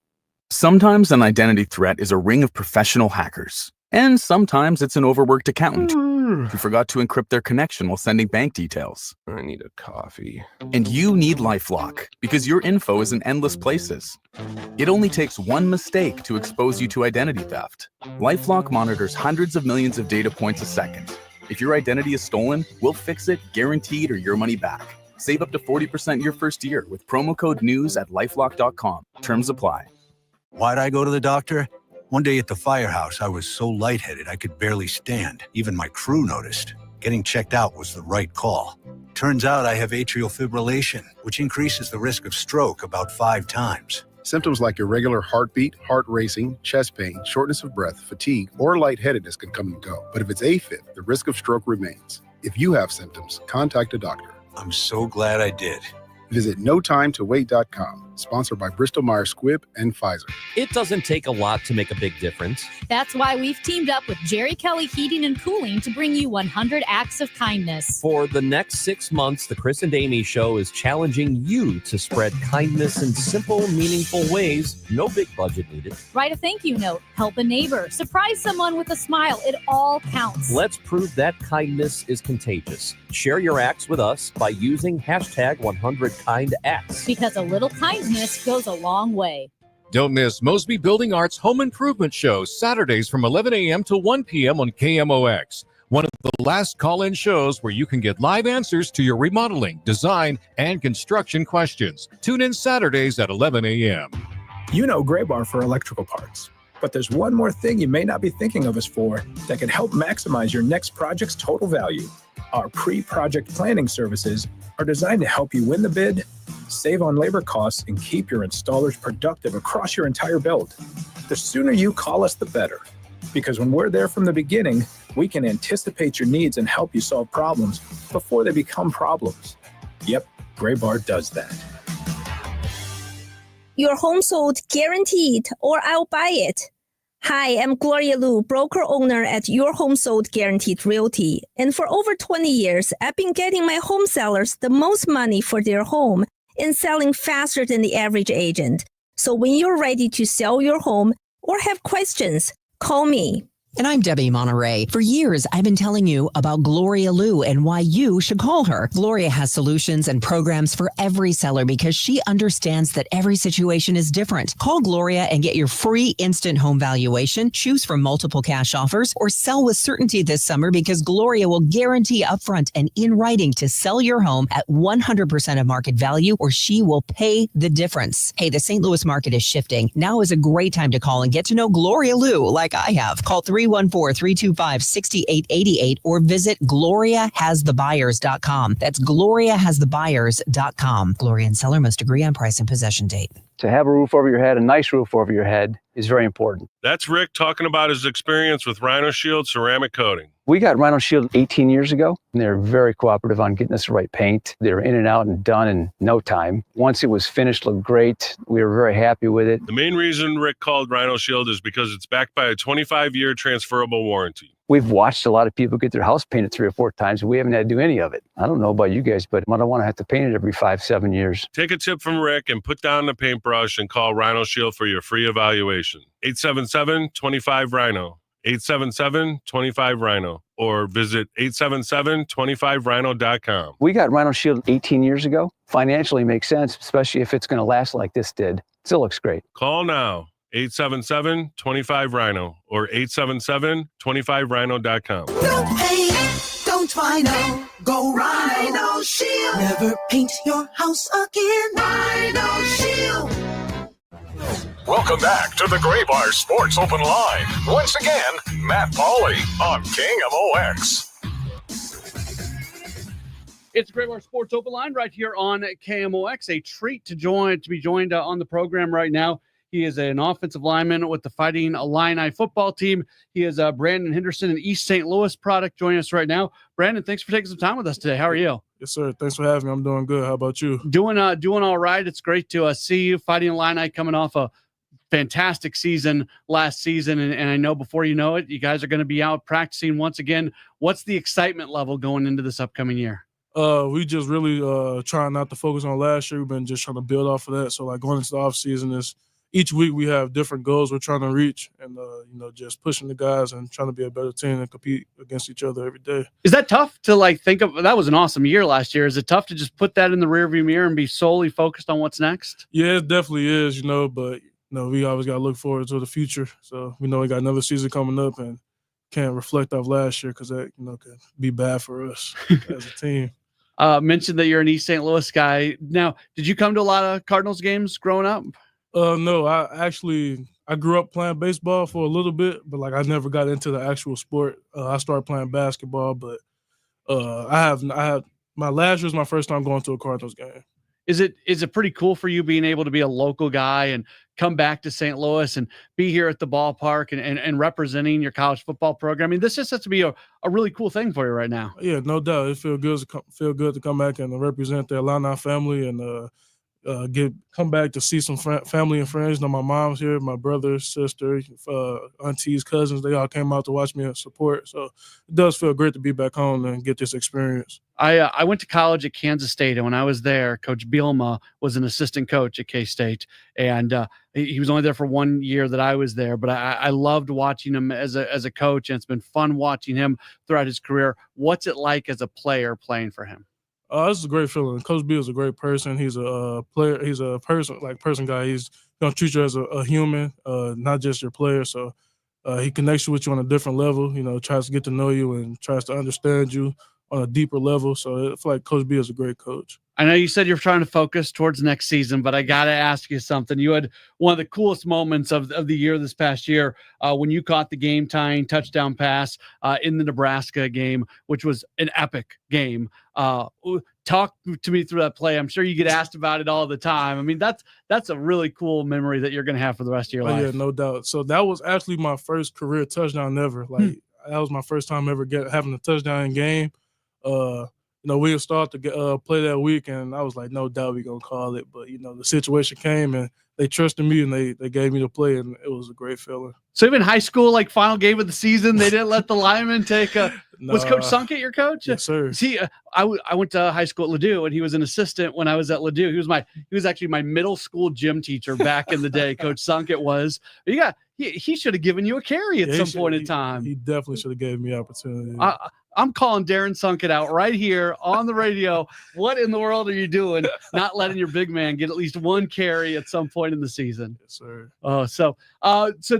Sometimes an identity threat is a ring of professional hackers. And sometimes it's an overworked accountant who forgot to encrypt their connection while sending bank details. I need a coffee. And you need LifeLock because your info is in endless places. It only takes one mistake to expose you to identity theft. LifeLock monitors hundreds of millions of data points a second. If your identity is stolen, we'll fix it, guaranteed, or your money back. Save up to 40% your first year with promo code NEWS at LifeLock.com. Terms apply. Why'd I go to the doctor? One day at the firehouse, I was so lightheaded I could barely stand. Even my crew noticed. Getting checked out was the right call. Turns out I have atrial fibrillation, which increases the risk of stroke about 5 times. Symptoms like irregular heartbeat, heart racing, chest pain, shortness of breath, fatigue, or lightheadedness can come and go. But if it's AFib, the risk of stroke remains. If you have symptoms, contact a doctor. I'm so glad I did. Visit NoTimeToWait.com, sponsored by Bristol-Myers Squibb and Pfizer. It doesn't take a lot to make a big difference. That's why we've teamed up with Jerry Kelly Heating and Cooling to bring you 100 acts of kindness. For the next 6 months, the Chris and Amy Show is challenging you to spread kindness in simple, meaningful ways. No big budget needed. Write a thank you note, help a neighbor, surprise someone with a smile. It all counts. Let's prove that kindness is contagious. Share your acts with us by using hashtag 100KindActs. Because a little kindness goes a long way. Don't miss Mosby Building Arts Home Improvement Show, Saturdays from 11 a.m. to 1 p.m. on KMOX. One of the last call-in shows where you can get live answers to your remodeling, design, and construction questions. Tune in Saturdays at 11 a.m. You know Gray Bar for electrical parts. But there's one more thing you may not be thinking of us for that can help maximize your next project's total value. Our pre-project planning services are designed to help you win the bid, save on labor costs, and keep your installers productive across your entire build. The sooner you call us, the better. Because when we're there from the beginning, we can anticipate your needs and help you solve problems before they become problems. Yep, Gray Bar does that. Your home sold guaranteed, or I'll buy it. Hi, I'm Gloria Liu, broker owner at Your Home Sold Guaranteed Realty. And for over 20 years, I've been getting my home sellers the most money for their home and selling faster than the average agent. So when you're ready to sell your home or have questions, call me. And I'm Debbie Monterey. For years, I've been telling you about Gloria Liu and why you should call her. Gloria has solutions and programs for every seller because she understands that every situation is different. Call Gloria and get your free instant home valuation, choose from multiple cash offers, or sell with certainty this summer because Gloria will guarantee upfront and in writing to sell your home at 100% of market value, or she will pay the difference. Hey, the St. Louis market is shifting. Now is a great time to call and get to know Gloria Liu like I have. Call 314-325-6888 or visit GloriaHasTheBuyers.com. That's GloriaHasTheBuyers.com. Gloria and seller must agree on price and possession date. To have a roof over your head, a nice roof over your head, is very important. That's Rick talking about his experience with Rhino Shield ceramic coating. We got Rhino Shield 18 years ago, and they're very cooperative on getting us the right paint. They're in and out and done in no time. Once it was finished, looked great. We were very happy with it. The main reason Rick called Rhino Shield is because it's backed by a 25-year transferable warranty. We've watched a lot of people get their house painted 3 or 4 times, and we haven't had to do any of it. I don't know about you guys, but I don't want to have to paint it every 5-7 years. Take a tip from Rick and put down the paintbrush and call Rhino Shield for your free evaluation. 877-25-RHINO. 877-25-RHINO. Or visit 877-25rhino.com. We got Rhino Shield 18 years ago. Financially makes sense, especially if it's going to last like this did. Still looks great. Call now. 877-25-RHINO or 877-25rhino.com. Don't paint, don't Rhino, go Rhino Shield. Never paint your house again. Rhino Shield. Welcome back to the Gray Bar Sports Open Line. Once again, Matt Pauley on KMOX. It's Gray Bar Sports Open Line right here on KMOX. A treat to be joined on the program right now. He is an offensive lineman with the Fighting Illini football team. He is Brandon Henderson, an East St. Louis product, joining us right now. Brandon, thanks for taking some time with us today. How are you? Yes, sir. Thanks for having me. I'm doing good. How about you? Doing all right. It's great to see you. Fighting Illini coming off a fantastic season last season, and I know before you know it, you guys are going to be out practicing once again. What's the excitement level going into this upcoming year? We just really trying not to focus on last year. We've been just trying to build off of that. So like going into the off season is each week we have different goals we're trying to reach, and just pushing the guys and trying to be a better team and compete against each other every day. Is that tough to think of? That was an awesome year last year. Is it tough to just put that in the rearview mirror and be solely focused on what's next? Yeah, it definitely is, but we always got to look forward to the future. So we know we got another season coming up and can't reflect off last year because that could be bad for us as a team. Mentioned that you're an East St. Louis guy. Now, did you come to a lot of Cardinals games growing up? No, I grew up playing baseball for a little bit, but I never got into the actual sport. I started playing basketball, but I had my last year was my first time going to a Cardinals game. Is it pretty cool for you being able to be a local guy and come back to St. Louis and be here at the ballpark and representing your college football program? I mean, this just has to be a really cool thing for you right now. Yeah, no doubt. It feels good to come back and represent the Illini family and come back to see some family and friends. My mom's here, my brother, sister, aunties, cousins, they all came out to watch me and support. So it does feel great to be back home and get this experience. I went to college at Kansas State, and when I was there, Coach Bielema was an assistant coach at K-State, and he was only there for 1 year that I was there, but I loved watching him as a coach, and it's been fun watching him throughout his career. What's it like as a player playing for him? This is a great feeling. Coach B is a great person. He's a player. He's a person guy. He's going to treat you as a human, not just your player. So he connects you with you on a different level, tries to get to know you and tries to understand you on a deeper level. So I feel like Coach B is a great coach. I know you said you're trying to focus towards next season, but I got to ask you something. You had one of the coolest moments of the year this past year when you caught the game-tying touchdown pass in the Nebraska game, which was an epic game. Talk to me through that play. I'm sure you get asked about it all the time. I mean, that's a really cool memory that you're going to have for the rest of your life. Yeah, no doubt. So that was actually my first career touchdown ever. That was my first time ever having a touchdown in game. We would start to play that week, and I was like, no doubt we're going to call it. But, the situation came, and they trusted me and they gave me the play, and it was a great feeling. So even high school, like final game of the season, they didn't let the linemen take a. Was Coach Sunkett your coach? Yes, sir. See, I went to high school at Ladue, and he was an assistant when I was at Ladue. He was actually my middle school gym teacher back in the day. Coach Sunkett was. He should have given you a carry at some point in time. He definitely should have gave me opportunity. I'm calling Darren Sunkett out right here on the radio. What in the world are you doing? Not letting your big man get at least one carry at some point in the season. Yes, sir. So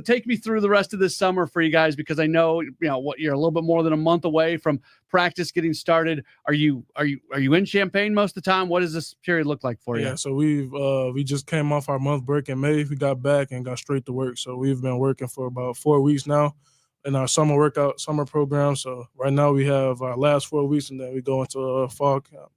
take me through the rest of this summer for you guys, because I know what you're a little bit more than a month away from practice getting started. Are you in Champaign most of the time? What does this period look like for you? Yeah, so we just came off our month break in May. We got back and got straight to work. So we've been working for about 4 weeks now in our summer program. So right now we have our last 4 weeks, and then we go into fall camp.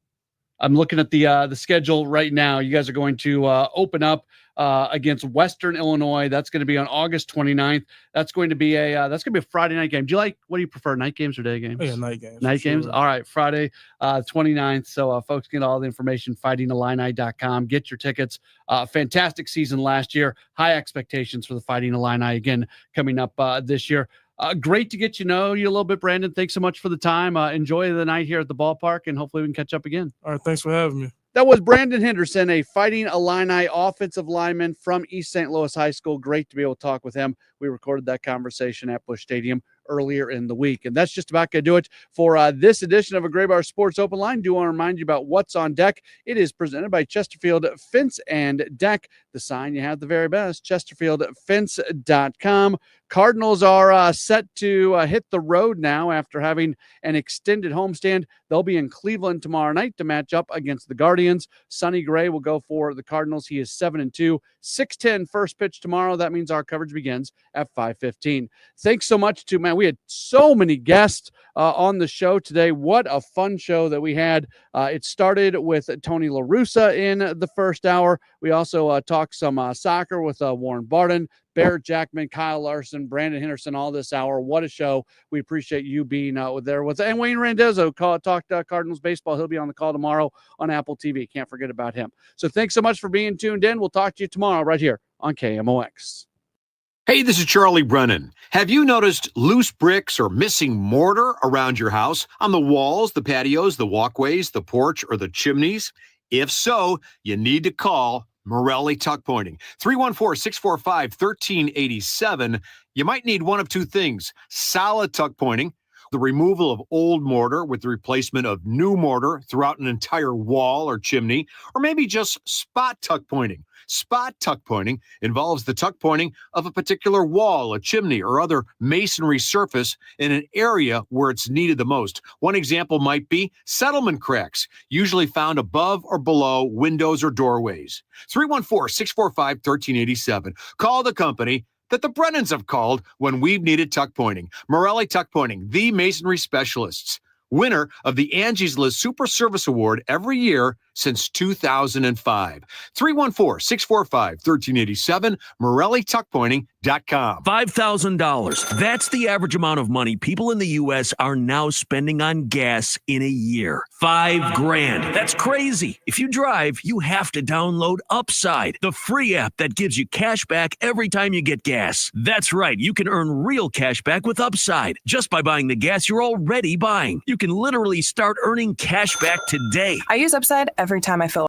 I'm looking at the schedule right now. You guys are going to open up against Western Illinois. That's going to be on August 29th. That's going to be a Friday night game. What do you prefer, night games or day games? Yeah, night games. Night games. All right, Friday 29th. So folks, get all the information, fightingillini.com. Get your tickets. Fantastic season last year. High expectations for the Fighting Illini again coming up this year. Great to get you a little bit, Brandon. Thanks so much for the time. Enjoy the night here at the ballpark, and hopefully we can catch up again. All right, thanks for having me. That was Brandon Henderson, a Fighting Illini offensive lineman from East St. Louis High School. Great to be able to talk with him. We recorded that conversation at Busch Stadium earlier in the week. And that's just about going to do it for this edition of a Gray Bar Sports Open Line. Do want to remind you about what's on deck. It is presented by Chesterfield Fence and Deck. The sign you have the very best, chesterfieldfence.com. Cardinals are set to hit the road now after having an extended homestand. They'll be in Cleveland tomorrow night to match up against the Guardians. Sonny Gray will go for the Cardinals. He is 7-2. 6:10 first pitch tomorrow. That means our coverage begins at 5:15. Thanks so much to, we had so many guests on the show today. What a fun show that we had. It started with Tony La Russa in the first hour. We also talked some soccer with Warren Barden, Barrett Jackman, Kyle Larson, Brandon Henderson, all this hour. What a show. We appreciate you being there with us. And Wayne Randazzo talked Cardinals baseball. He'll be on the call tomorrow on Apple TV. Can't forget about him. So thanks so much for being tuned in. We'll talk to you tomorrow right here on KMOX. Hey, this is Charlie Brennan. Have you noticed loose bricks or missing mortar around your house, on the walls, the patios, the walkways, the porch, or the chimneys? If so, you need to call Morelli Tuck Pointing. 314-645-1387. You might need one of two things: solid tuck pointing, the removal of old mortar with the replacement of new mortar throughout an entire wall or chimney, or maybe just spot tuck pointing. Spot tuck pointing involves the tuck pointing of a particular wall, a chimney, or other masonry surface in an area where it's needed the most. One example might be settlement cracks, usually found above or below windows or doorways. 314-645-1387. Call the company that the Brennans have called when we've needed tuck pointing. Morelli Tuck Pointing, the masonry specialists. Winner of the Angie's List Super Service Award every year since 2005. 314-645-1387, MorelliTuckPointing.com. $5,000. That's the average amount of money people in the U.S. are now spending on gas in a year. $5,000. That's crazy. If you drive, you have to download Upside, the free app that gives you cash back every time you get gas. That's right. You can earn real cash back with Upside just by buying the gas you're already buying. You can literally start earning cash back today. I use Upside every time I fill